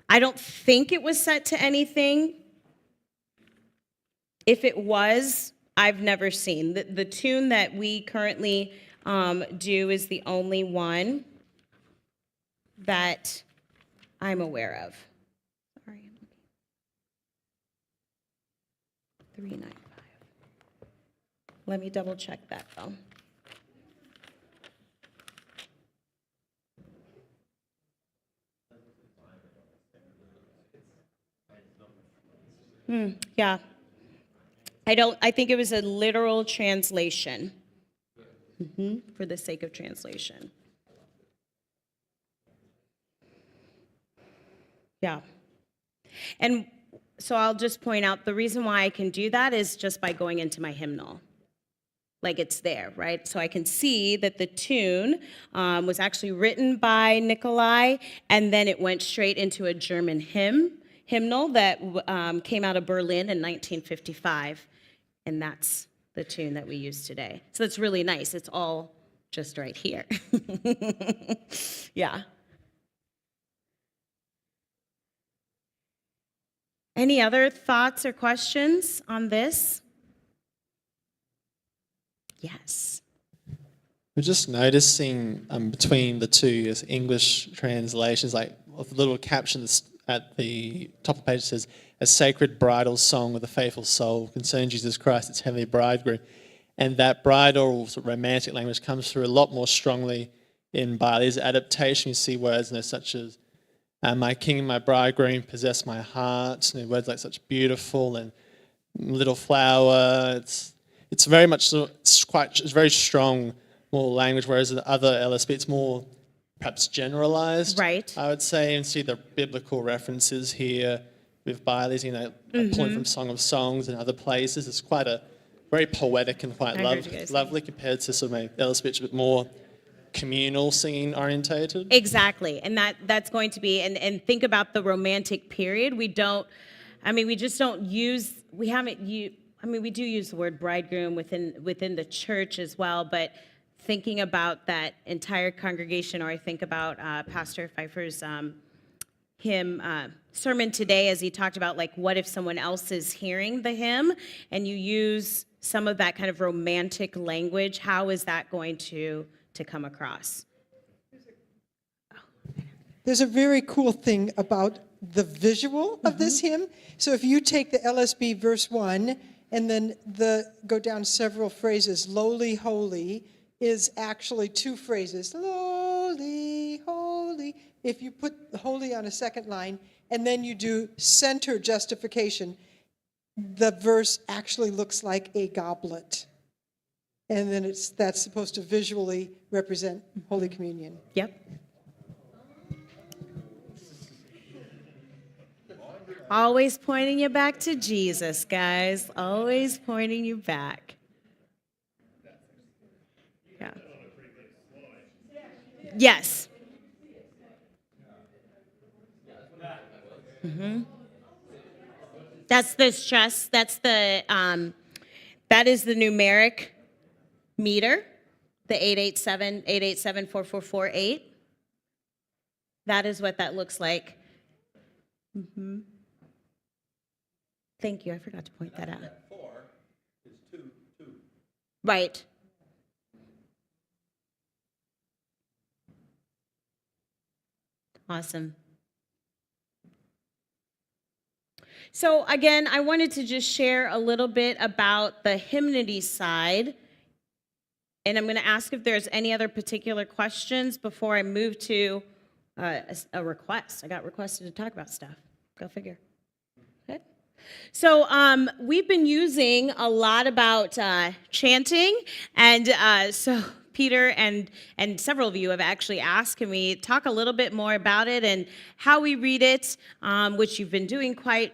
I don't think it was set to anything. If it was, I've never seen. The tune that we currently do is the only one that I'm aware of. Sorry. 395. Let me double check that though. Yeah. I think it was a literal translation for the sake of translation. Yeah. And so I'll just point out the reason why I can do that is just by going into my hymnal. Like it's there, right? So I can see that the tune was actually written by Nikolai, and then it went straight into a German hymnal that came out of Berlin in 1955, and that's the tune that we use today. So it's really nice. It's all just right here. Yeah. Any other thoughts or questions on this? Yes. We're just noticing between the two English translations, like a little caption at the top of the page says, "A sacred bridal song with a faithful soul concerning Jesus Christ, its heavenly bridegroom." And that bridal sort of romantic language comes through a lot more strongly in Biley's adaptation. You see words such as, "My king and my bridegroom possess my heart," words like such beautiful and little flower. It's very much, it's very strong, more language, whereas the other LSB, it's more perhaps generalized, Right. I would say, and see the biblical references here with Biley's, pulling from Song of Songs and other places. It's quite a very poetic and quite I heard you guys say. lovely compared to sort of maybe Ellis, which is a bit more communal singing orientated. Exactly, and that's going to be, and think about the romantic period. We just don't use, we haven't used, we do use the word bridegroom within the church as well, but thinking about that entire congregation, or I think about Pastor Pfeiffer's hymn sermon today, as he talked about, like, what if someone else is hearing the hymn and you use some of that kind of romantic language, how is that going to come across? There's a very cool thing about the visual of this hymn. So if you take the LSB verse 1 and then go down several phrases, lowly, holy is actually two phrases. Lowly, holy. If you put holy on a second line and then you do center justification, the verse actually looks like a goblet. And then that's supposed to visually represent Holy Communion. Yep. Always pointing you back to Jesus, guys. Always pointing you back. Yeah. Yes. That's the stress. That is the numeric meter, the 887-887-4448. That is what that looks like. Thank you. I forgot to point that out. That 4 is 2, 2. Right. Awesome. So again, I wanted to just share a little bit about the hymnody side. And I'm going to ask if there's any other particular questions before I move to a request. I got requested to talk about stuff. Go figure. Okay. So we've been using a lot about chanting, and so Peter and several of you have actually asked, can we talk a little bit more about it and how we read it, which you've been doing quite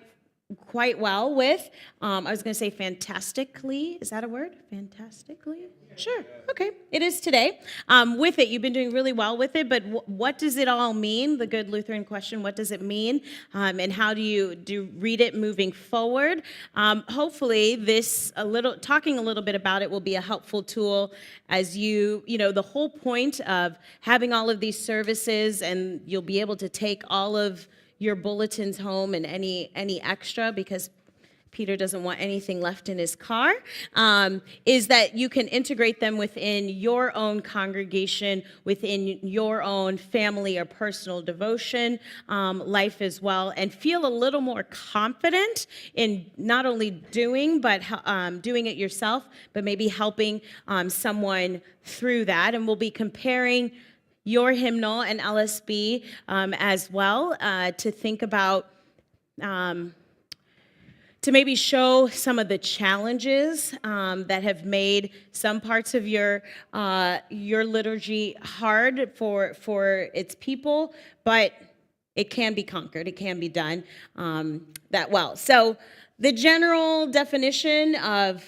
well with. I was going to say fantastically. Is that a word? Fantastically? Sure. Okay. It is today. With it, you've been doing really well with it, but what does it all mean? The good Lutheran question, what does it mean? And how do you read it moving forward? Hopefully talking a little bit about it will be a helpful tool as the whole point of having all of these services, and you'll be able to take all of your bulletins home and any extra, because Peter doesn't want anything left in his car, is that you can integrate them within your own congregation, within your own family or personal devotion life as well, and feel a little more confident in not only doing it yourself, but maybe helping someone through that. And we'll be comparing your hymnal and LSB as well to think about to maybe show some of the challenges that have made some parts of your liturgy hard for its people, but it can be conquered. It can be done that well. So the general definition of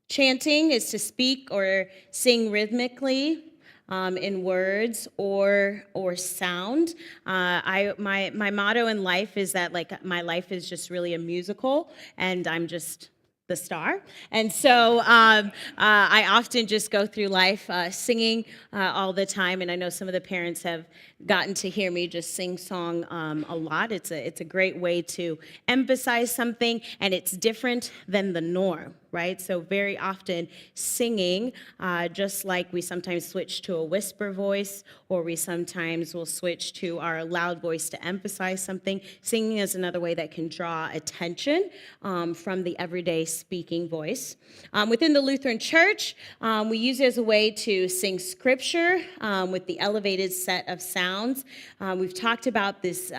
chanting is to speak or sing rhythmically in words or sound. My motto in life is that, like, my life is just really a musical, and I'm just the star. And so I often just go through life singing all the time, and I know some of the parents have gotten to hear me just sing song a lot. It's a great way to emphasize something, and it's different than the norm, right? So very often singing, just like we sometimes switch to a whisper voice, or we sometimes will switch to our loud voice to emphasize something, singing is another way that can draw attention from the everyday speaking voice. Within the Lutheran Church, we use it as a way to sing scripture with the elevated set of sounds. We've talked about this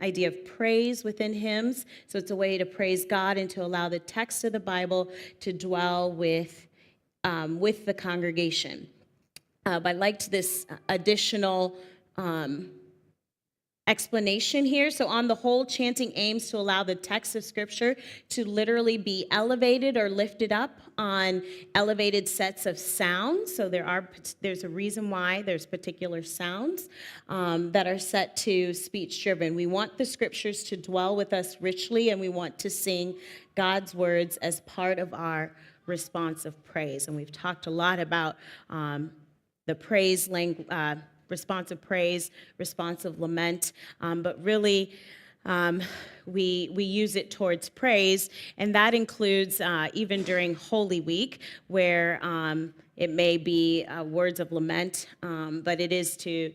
idea of praise within hymns. So it's a way to praise God and to allow the text of the Bible to dwell with the congregation. I liked this additional explanation here. So on the whole, chanting aims to allow the text of Scripture to literally be elevated or lifted up on elevated sets of sounds. So there's a reason why there's particular sounds that are set to speech-driven. We want the Scriptures to dwell with us richly, and we want to sing God's words as part of our response of praise. And we've talked a lot about the praise language, responsive praise, responsive lament, but really we use it towards praise, and that includes even during Holy Week, where it may be words of lament, but it is to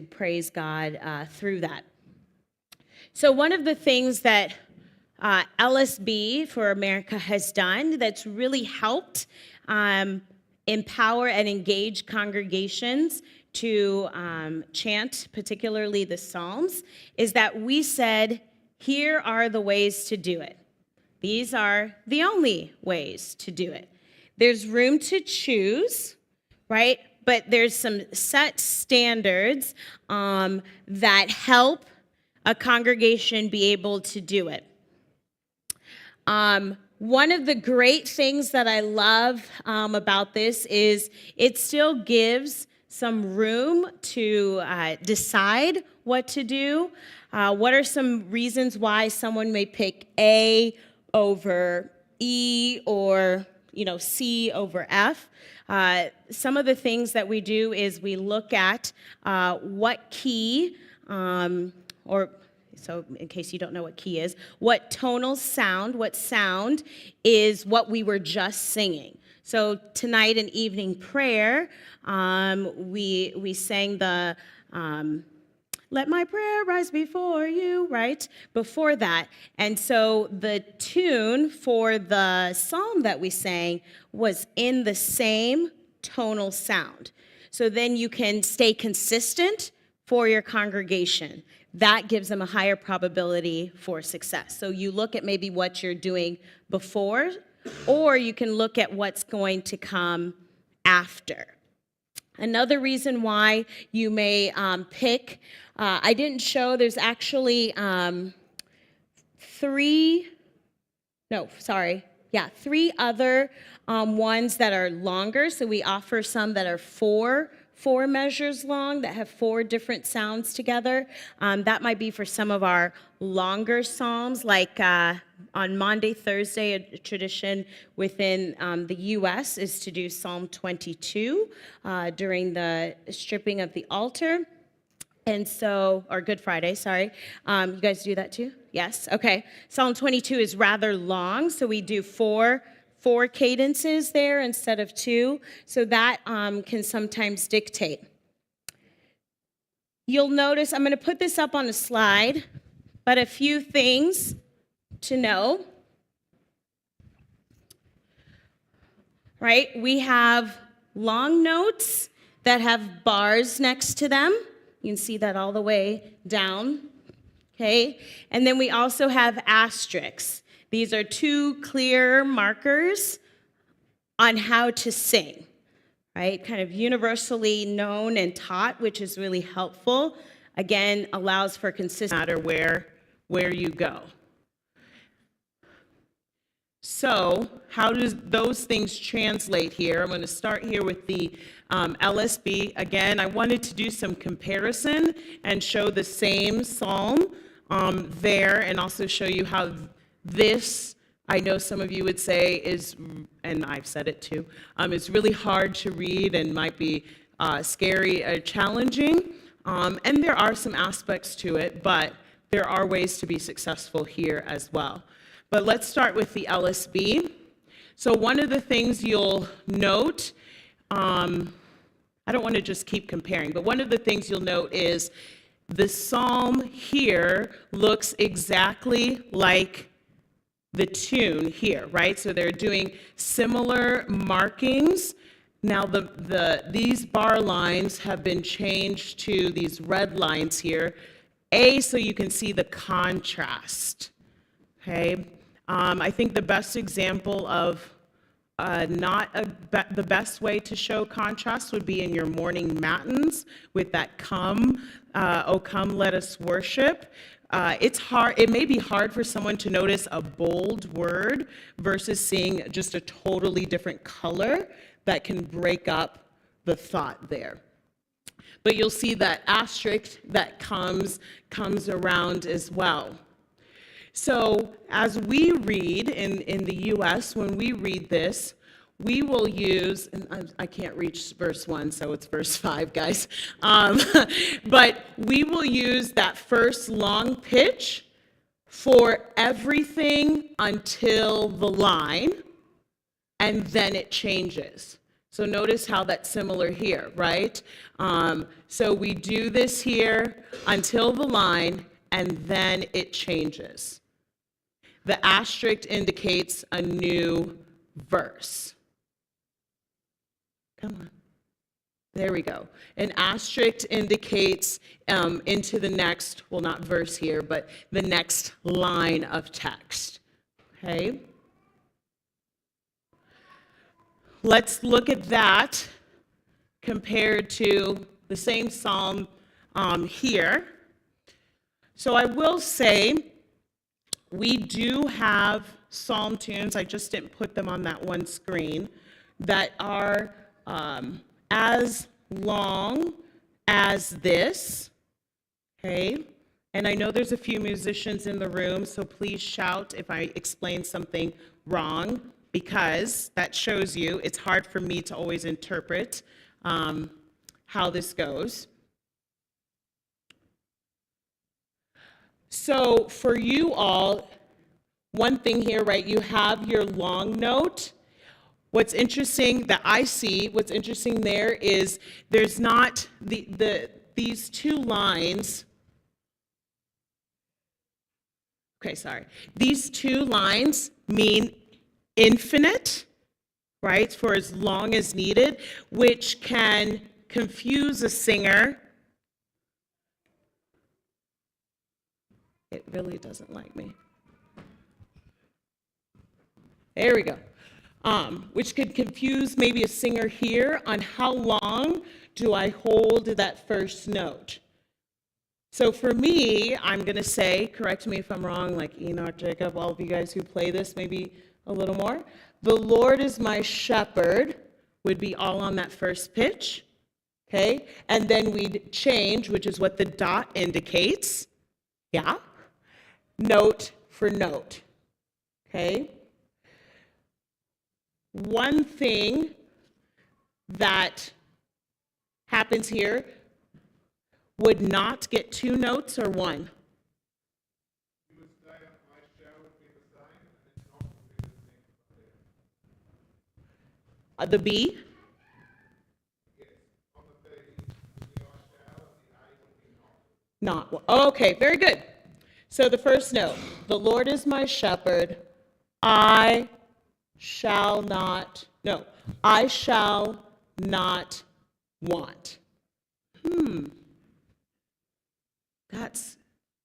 praise God through that. So one of the things that LSB for America has done that's really helped empower and engage congregations to chant, particularly the Psalms, is that we said, here are the ways to do it. These are the only ways to do it. There's room to choose, right? But there's some set standards that help a congregation be able to do it. One of the great things that I love about this is it still gives some room to decide what to do. What are some reasons why someone may pick A over E or C over F? Some of the things that we do is we look at what key, so in case you don't know what key is, what tonal sound, what sound is what we were just singing. So tonight in evening prayer, we sang the let my prayer rise before you, right? Before that. And so the tune for the psalm that we sang was in the same tonal sound. So then you can stay consistent for your congregation. That gives them a higher probability for success. So you look at maybe what you're doing before, or you can look at what's going to come after. Another reason why you may pick, I didn't show, there's actually three other ones that are longer. So we offer some that are four measures long that have 4 different sounds together. That might be for some of our longer psalms, like on Maundy, Thursday, a tradition within the U.S. is to do Psalm 22 during the stripping of the altar. And so, or Good Friday, sorry. You guys do that too? Yes? Okay. Psalm 22 is rather long, so we do four cadences there instead of 2, so that can sometimes dictate. You'll notice, I'm going to put this up on a slide, but a few things to know. Right? We have long notes that have bars next to them. You can see that all the way down. Okay? And then we also have asterisks. These are 2 clear markers on how to sing, right? Kind of universally known and taught, which is really helpful. Again, allows for consistency no matter where you go. So how does those things translate here? I'm going to start here with the LSB. Again, I wanted to do some comparison and show the same psalm there, and also show you how this, I know some of you would say is, and I've said it too, is really hard to read and might be scary or challenging. And there are some aspects to it, but there are ways to be successful here as well. But let's start with the LSB. So one of the things you'll note, I don't want to just keep comparing, but one of the things you'll note is the psalm here looks exactly like the tune here, right? So they're doing similar markings. Now these bar lines have been changed to these red lines here, so you can see the contrast, okay? I think the best example of not the best way to show contrast would be in your morning matins with that come, oh come, let us worship. It's hard, it may be hard for someone to notice a bold word versus seeing just a totally different color that can break up the thought there. But you'll see that asterisk that comes around as well. So as we read in the US, when we read this, we will use, and I can't reach verse 1, so it's verse 5, guys. But we will use that first long pitch for everything until the line, and then it changes. So notice how that's similar here, right? So we do this here until the line, and then it changes. The asterisk indicates a new verse. Come on. There we go. An asterisk indicates into the next, well, not verse here, but the next line of text. Okay? Let's look at that compared to the same psalm here. So I will say we do have psalm tunes, I just didn't put them on that one screen, that are as long as this, okay? And I know there's a few musicians in the room, so please shout if I explain something wrong, because that shows you it's hard for me to always interpret how this goes. So for you all, one thing here, right, you have your long note. What's interesting that I see, what's interesting there is there's not these two lines. Okay, sorry. These two lines mean infinite, right, for as long as needed, which can confuse a singer. It really doesn't like me. There we go. Which could confuse maybe a singer here on how long do I hold that first note. So for me, I'm going to say, correct me if I'm wrong, like Enoch, Jacob, all of you guys who play this maybe a little more. The Lord is my shepherd would be all on that first pitch, okay? And then we'd change, which is what the dot indicates, yeah? Note for note, okay? One thing that happens here would not get two notes or one. The B? Not. Okay, very good. So the first note, the Lord is my shepherd, I shall not want. That's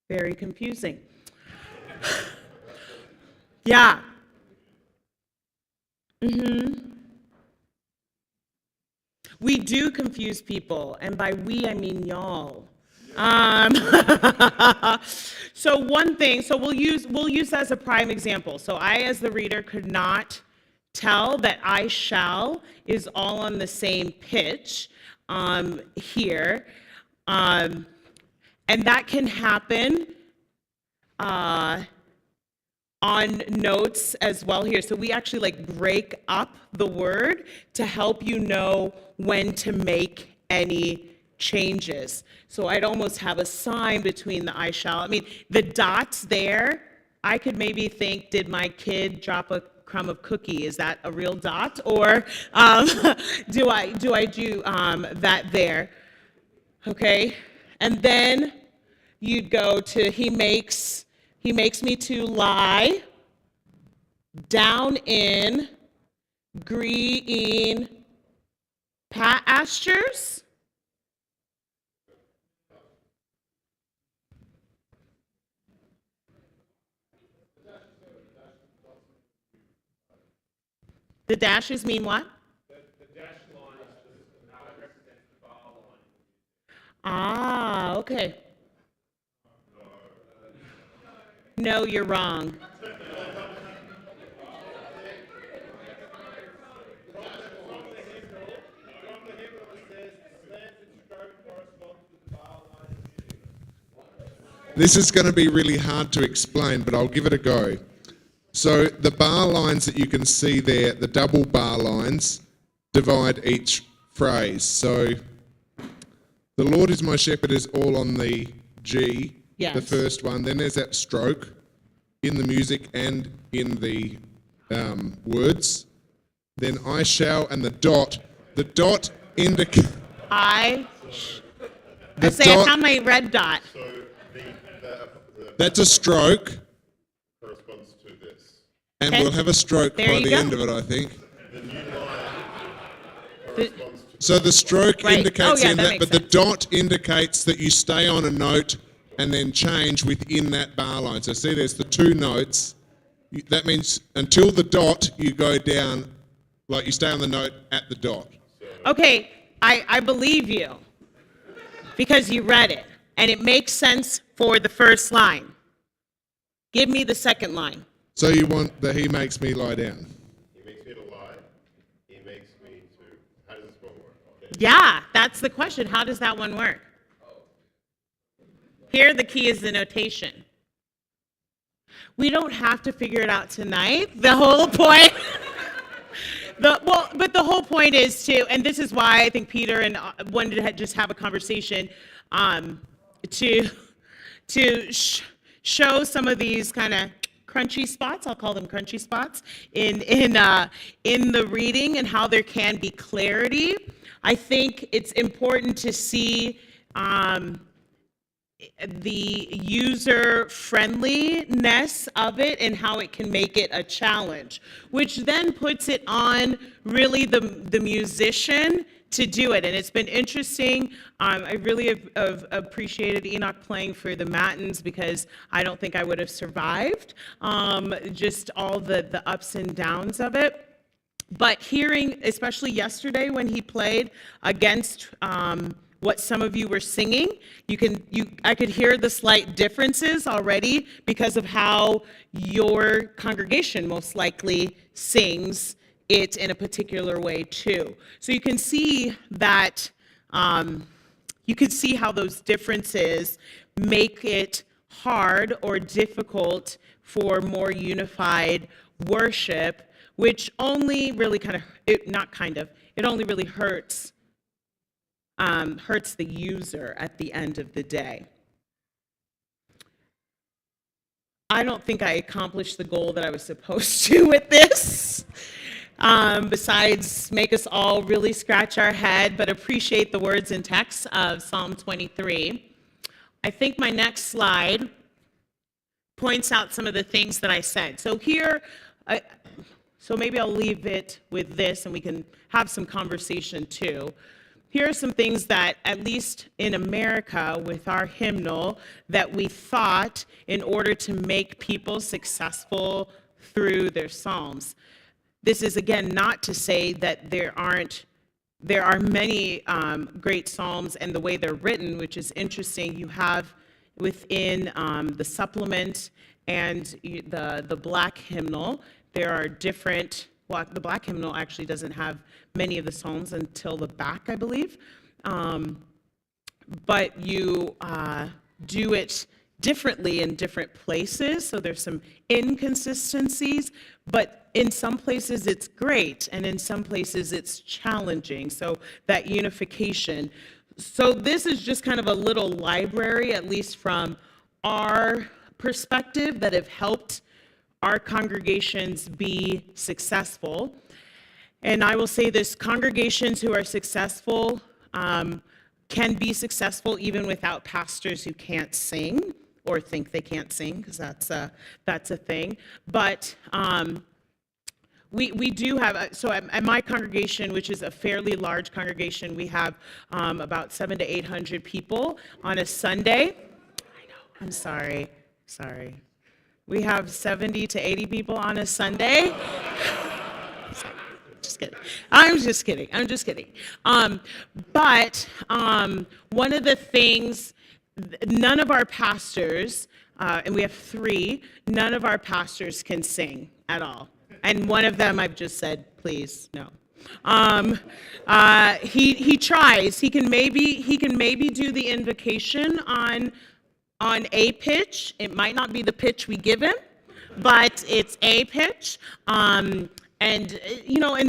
very confusing. Yeah. We do confuse people, and by we, I mean y'all. So one thing, so we'll use that as a prime example. So I, as the reader, could not tell that I shall is all on the same pitch here. And that can happen on notes as well here. So we actually like break up the word to help you know when to make any changes. So I'd almost have a sign between the I shall. I mean, the dots there, I could maybe think, did my kid drop a crumb of cookie? Is that a real dot? Or do I do that there? Okay. And then you'd go to he makes me to lie down in green pastures. The dashes mean what? Ah, okay. No, you're wrong. This is going to be really hard to explain, but I'll give it a go. So the bar lines that you can see there, the double bar lines, divide each phrase. So the Lord is my shepherd is all on the G, Yes. the first one. Then there's that stroke in the music and in the words. Then I shall and the dot. The dot indicates... I say I found my red dot. That's a stroke. Corresponds to this. And Okay. we'll have a stroke There by you the go. end of it, I think. The- So the stroke Right. indicates Oh, yeah, in that that, makes but the sense. dot indicates that you stay on a note and then change within that bar line. So see, there's the two notes. That means until the dot, you go down, like you stay on the note at the dot. Okay, I believe you because you read it and it makes sense for the first line. Give me the second line. So you want that he makes me lie down. He makes me to lie. He makes me to. How does this one work? Okay. Yeah, that's the question. How does that one work? Here, the key is the notation. We don't have to figure it out tonight. The whole point. But the whole point is to, and this is why I think Peter and wanted to just have a conversation to show some of these kind of crunchy spots. I'll call them crunchy spots in the reading and how there can be clarity. I think it's important to see the user friendliness of it and how it can make it a challenge, which then puts it on really the musician to do it. And it's been interesting. I really have appreciated Enoch playing for the Matins because I don't think I would have survived just all the ups and downs of it. But hearing, especially yesterday when he played against what some of you were singing, I could hear the slight differences already because of how your congregation most likely sings it in a particular way too. So you can see that, you can see how those differences make it hard or difficult for more unified worship, which only really it only really hurts the user at the end of the day. I don't think I accomplished the goal that I was supposed to with this, besides make us all really scratch our head, but appreciate the words and text of Psalm 23. I think my next slide points out some of the things that I said. So here, so maybe I'll leave it with this and we can have some conversation too. Here are some things that, at least in America, with our hymnal, that we thought in order to make people successful through their psalms. This is, again, not to say that there are many great psalms and the way they're written, which is interesting. You have within the supplement and the black hymnal, there are different. Well, the black hymnal actually doesn't have many of the psalms until the back, I believe. But you do it differently in different places, so there's some inconsistencies, but in some places it's great, and in some places it's challenging, so that unification. So this is just kind of a little library, at least from our perspective, that have helped our congregations be successful. And I will say this, congregations who are successful can be successful even without pastors who can't sing or think they can't sing, because that's a thing. But we do have, so at my congregation, which is a fairly large congregation, we have about 700 to 800 people on a Sunday. I know, I'm sorry. We have 70 to 80 people on a Sunday. just kidding. I'm just kidding. I'm just kidding. But one of the things, none of our pastors, and we have 3, none of our pastors can sing at all. And one of them I've just said, please, no. He tries. He can maybe do the invocation on a pitch. It might not be the pitch we give him, but it's a pitch. And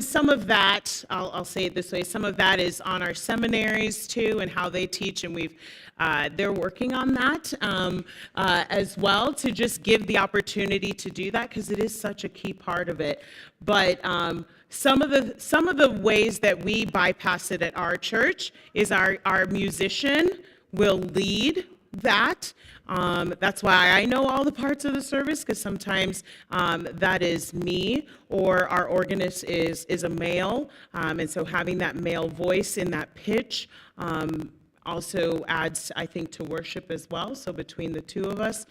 some of that, I'll say it this way, some of that is on our seminaries too, and how they teach, and they're working on that as well, to just give the opportunity to do that, because it is such a key part of it. But some of the ways that we bypass it at our church is our musician will lead that. That's why I know all the parts of the service, because sometimes that is me, or our organist is a male, and so having that male voice in that pitch also adds, I think, to worship as well. So between the two of us,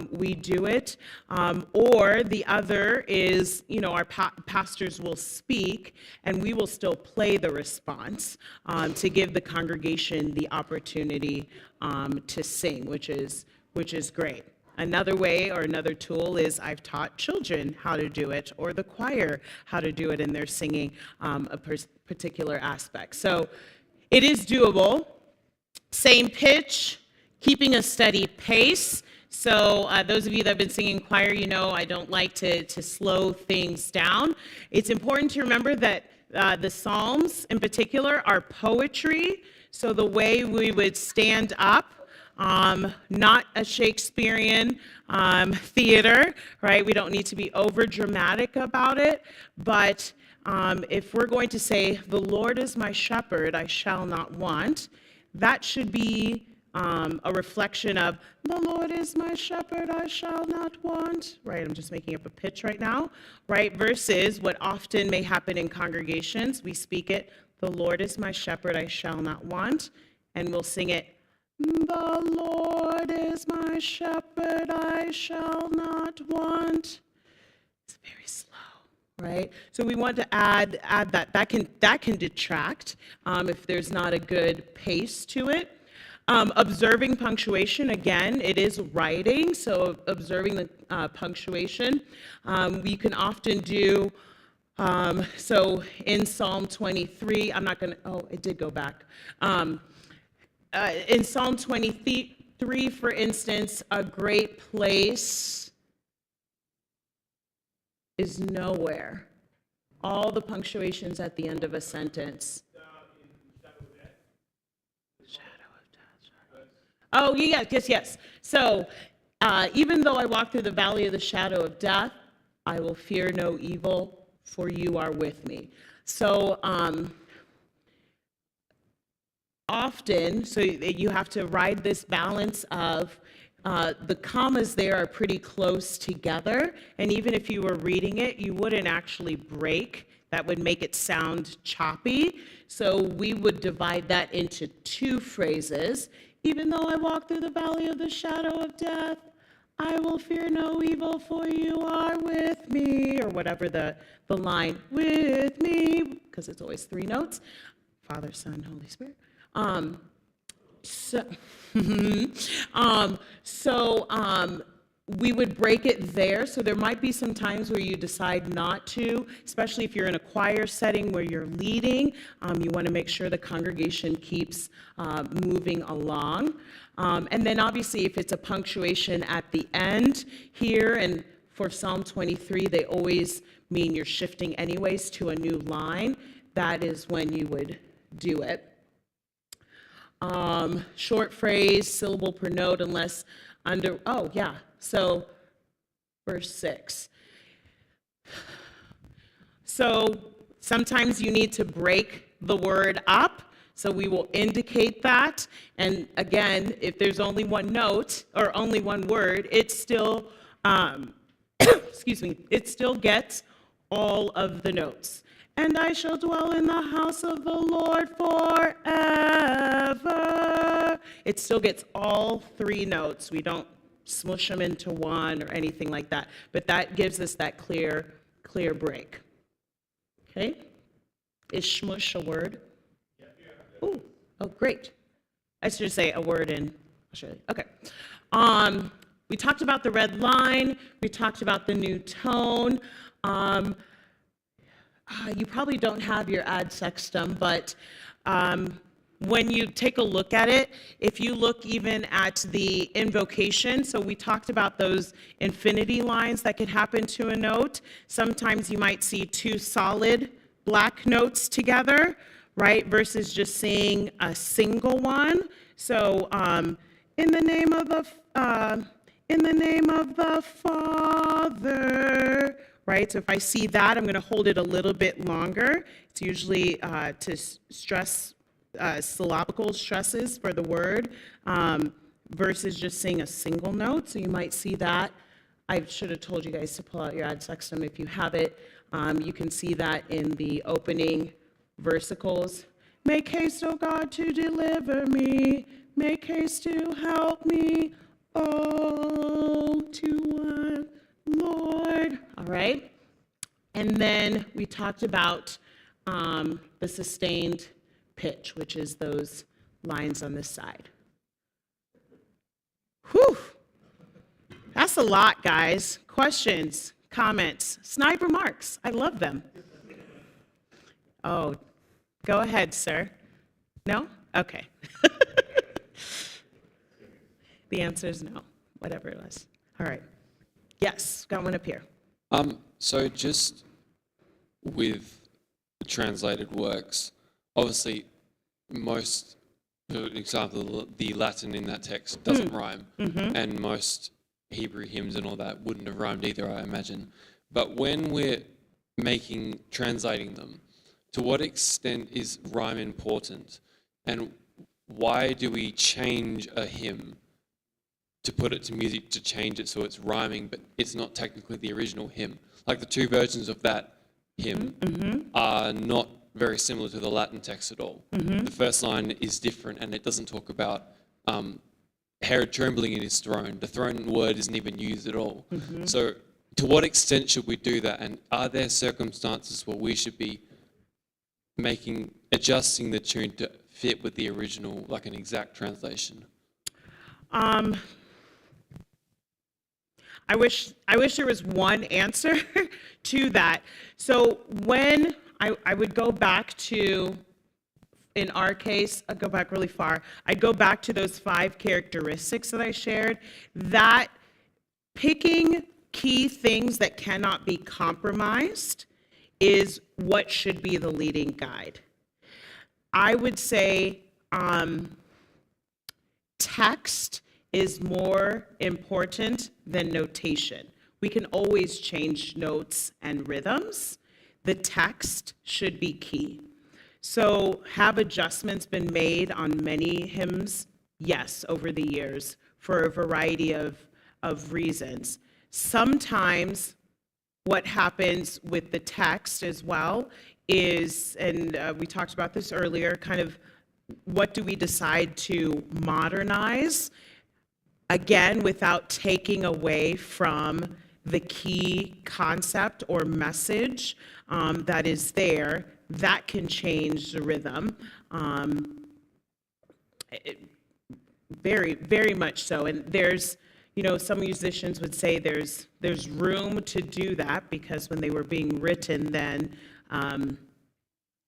we do it. Or the other is, our pastors will speak, and we will still play the response to give the congregation the opportunity to sing, which is great. Another way or another tool is I've taught children how to do it, or the choir how to do it, and they're singing a particular aspect. So it is doable. Same pitch, keeping a steady pace. So those of you that have been singing choir, I don't like to slow things down. It's important to remember that the Psalms in particular are poetry. So the way we would stand up, not a Shakespearean theater, right? We don't need to be over dramatic about it, but if we're going to say, "The Lord is my shepherd, I shall not want," that should be a reflection of, "The Lord is my shepherd, I shall not want," right? I'm just making up a pitch right now, right? Versus what often may happen in congregations, we speak it, "The Lord is my shepherd, I shall not want," and we'll sing it, "The Lord is my shepherd, I shall not want." It's very slow. Right? So we want to add that. That can detract if there's not a good pace to it. Observing punctuation, again, it is writing, so observing the punctuation. We can often do, so in Psalm 23, it did go back. In Psalm 23, for instance, a great place is nowhere. All the punctuations at the end of a sentence. Shadow of death. Oh, yes. So, even though I walk through the valley of the shadow of death, I will fear no evil, for you are with me. So, often, so you have to ride this balance of the commas there are pretty close together, and even if you were reading it, you wouldn't actually break. That would make it sound choppy. So we would divide that into 2 phrases. Even though I walk through the valley of the shadow of death, I will fear no evil, for you are with me, or whatever the line, with me, because it's always 3 notes, Father, Son, Holy Spirit. We would break it there. So there might be some times where you decide not to, especially if you're in a choir setting where you're leading. You want to make sure the congregation keeps moving along. And then obviously if it's a punctuation at the end here, and for Psalm 23, they always mean you're shifting anyways to a new line. That is when you would do it. Short phrase, syllable per note, unless under, so verse 6. So sometimes you need to break the word up, so we will indicate that. And again, if there's only one note or only one word, it still, it still gets all of the notes. And I shall dwell in the house of the Lord forever. It still gets all 3 notes. We don't smush them into one or anything like that. But that gives us that clear break. Okay? Is shmush a word? Ooh, oh, great. I should say a word in Australia. Okay. We talked about the red line. We talked about the new tone. You probably don't have your ad sextum, but when you take a look at it, if you look even at the invocation, so we talked about those infinity lines that could happen to a note. Sometimes you might see two solid black notes together, right, versus just seeing a single one. So in the name of the Father, right? So if I see that, I'm going to hold it a little bit longer. It's usually to stress syllabical stresses for the word versus just saying a single note. So you might see that. I should have told you guys to pull out your ad sextum if you have it. You can see that in the opening versicles. Make haste, O God, to deliver me. Make haste to help me. Oh, to one Lord. All right. And then we talked about the sustained pitch, which is those lines on this side. Whew. That's a lot, guys. Questions, comments, snide remarks. I love them. Oh, go ahead, sir. No? Okay. The answer is no, whatever it was. All right. Yes, got one up here. So just with the translated works, obviously most, for example, the Latin in that text doesn't rhyme, and most Hebrew hymns and all that wouldn't have rhymed either, I imagine. But when we're translating them, to what extent is rhyme important? And why do we change a hymn to put it to music, to change it so it's rhyming, but it's not technically the original hymn? Like the two versions of that hymn are not very similar to the Latin text at all. The first line is different, and it doesn't talk about Herod trembling in his throne. The throne word isn't even used at all. So to what extent should we do that? And are there circumstances where we should be adjusting the tune to fit with the original, like an exact translation? I wish there was one answer to that. So when I would go back to, in our case, I'd go back really far. I'd go back to those 5 characteristics that I shared, that picking key things that cannot be compromised is what should be the leading guide. I would say text is more important than notation. We can always change notes and rhythms. The text should be key. So have adjustments been made on many hymns? Yes, over the years, for a variety of reasons. Sometimes what happens with the text as well is, and we talked about this earlier, kind of what do we decide to modernize? Again, without taking away from the key concept or message that is there, that can change the rhythm. Very, very much so. And there's, some musicians would say there's room to do that, because when they were being written then,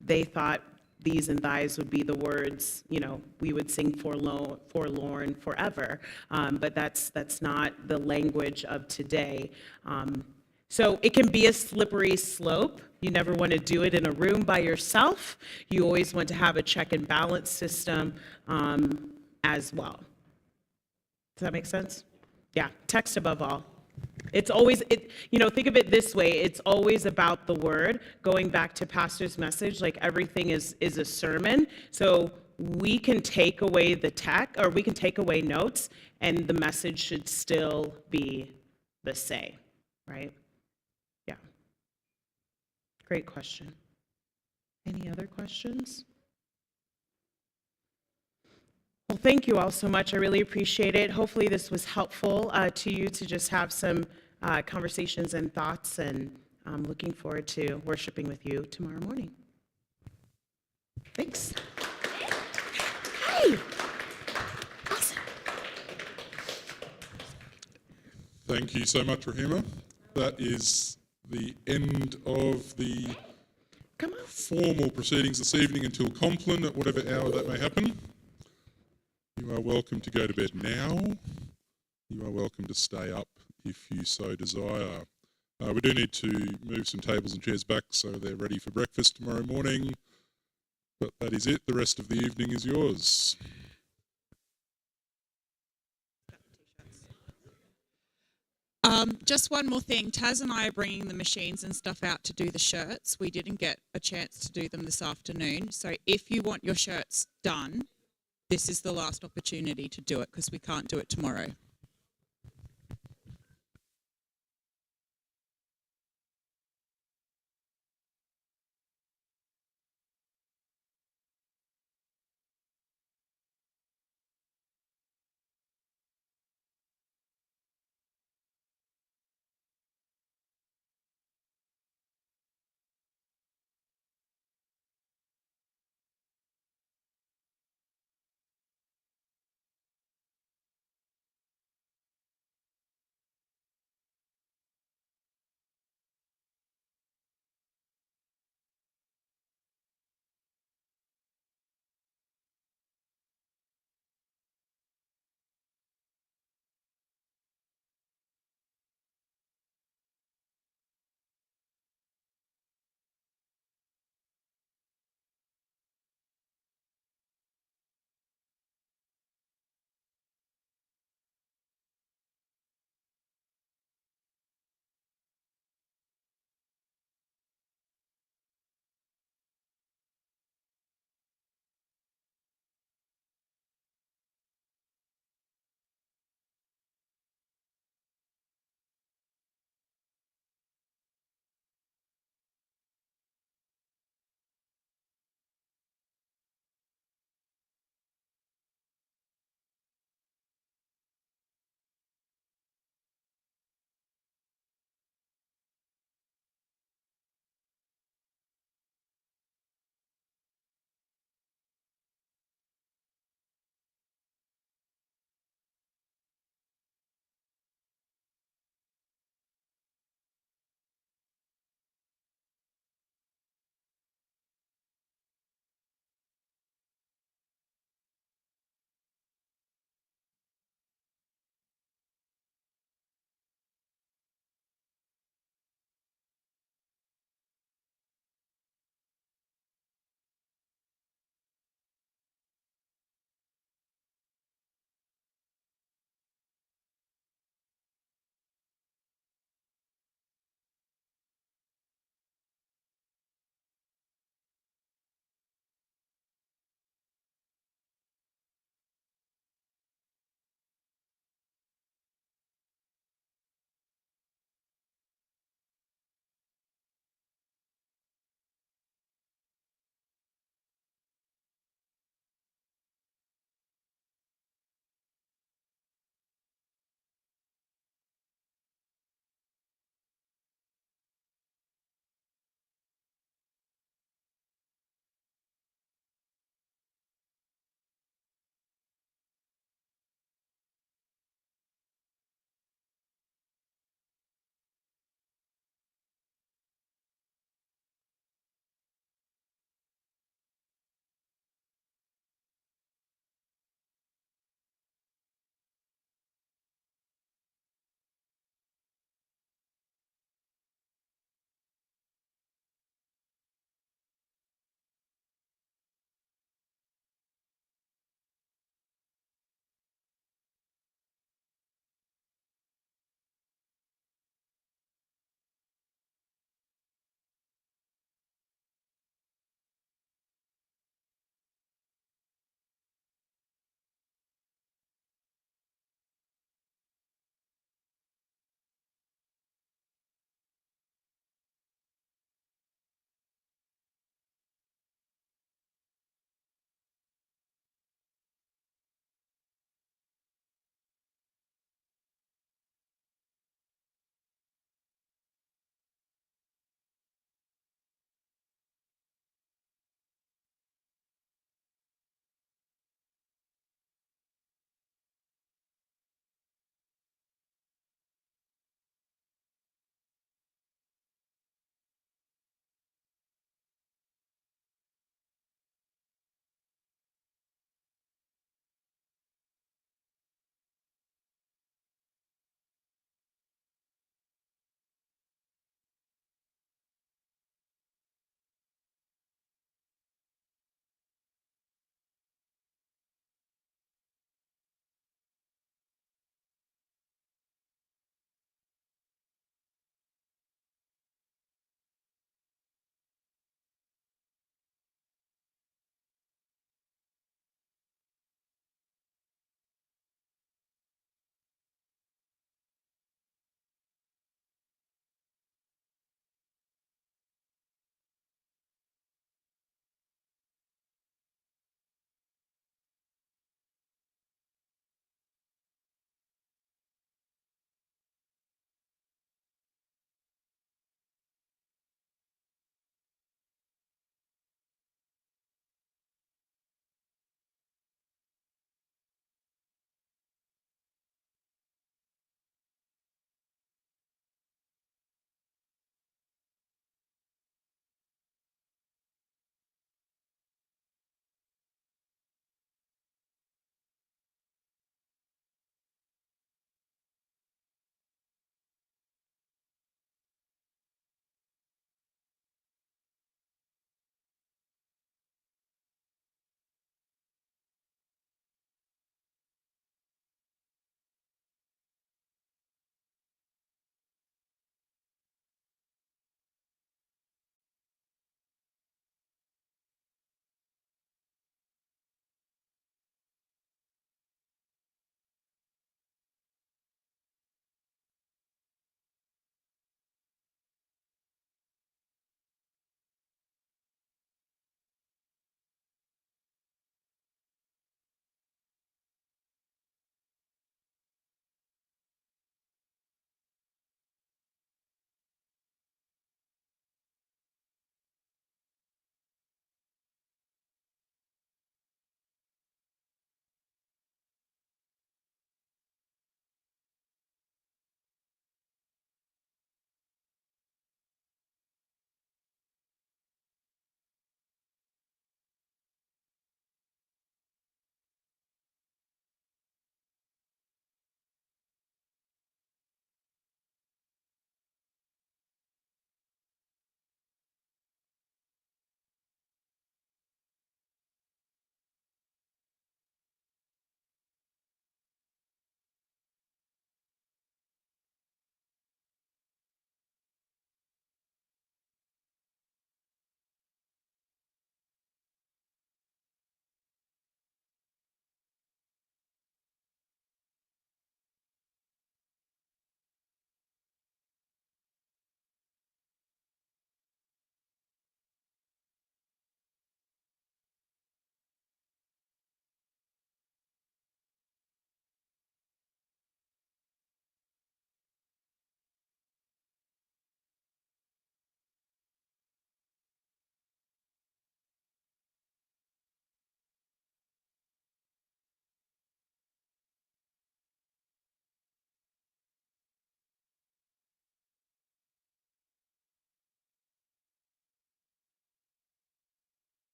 they thought these and thys would be the words, we would sing forlorn forever. But that's not the language of today. So it can be a slippery slope. You never want to do it in a room by yourself. You always want to have a check and balance system as well. Does that make sense? Yeah, text above all. It's always, think of it this way. It's always about the word. Going back to pastor's message, like everything is a sermon. So we can take away the tech, or we can take away notes, and the message should still be the same, right? Yeah. Great question. Any other questions? Well, thank you all so much. I really appreciate it. Hopefully this was helpful to you to just have some conversations and thoughts, and I'm looking forward to worshiping with you tomorrow morning. Thanks. Hey. Awesome. Thank you so much, Rehema. That is the end of the Come on. formal proceedings this evening until Compline at whatever hour that may happen. You are welcome to go to bed now. You are welcome to stay up if you so desire. We do need to move some tables and chairs back so they're ready for breakfast tomorrow morning. But that is it. The rest of the evening is yours. Just one more thing. Taz and I are bringing the machines and stuff out to do the shirts. We didn't get a chance to do them this afternoon. So if you want your shirts done, this is the last opportunity to do it because we can't do it tomorrow.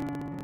you.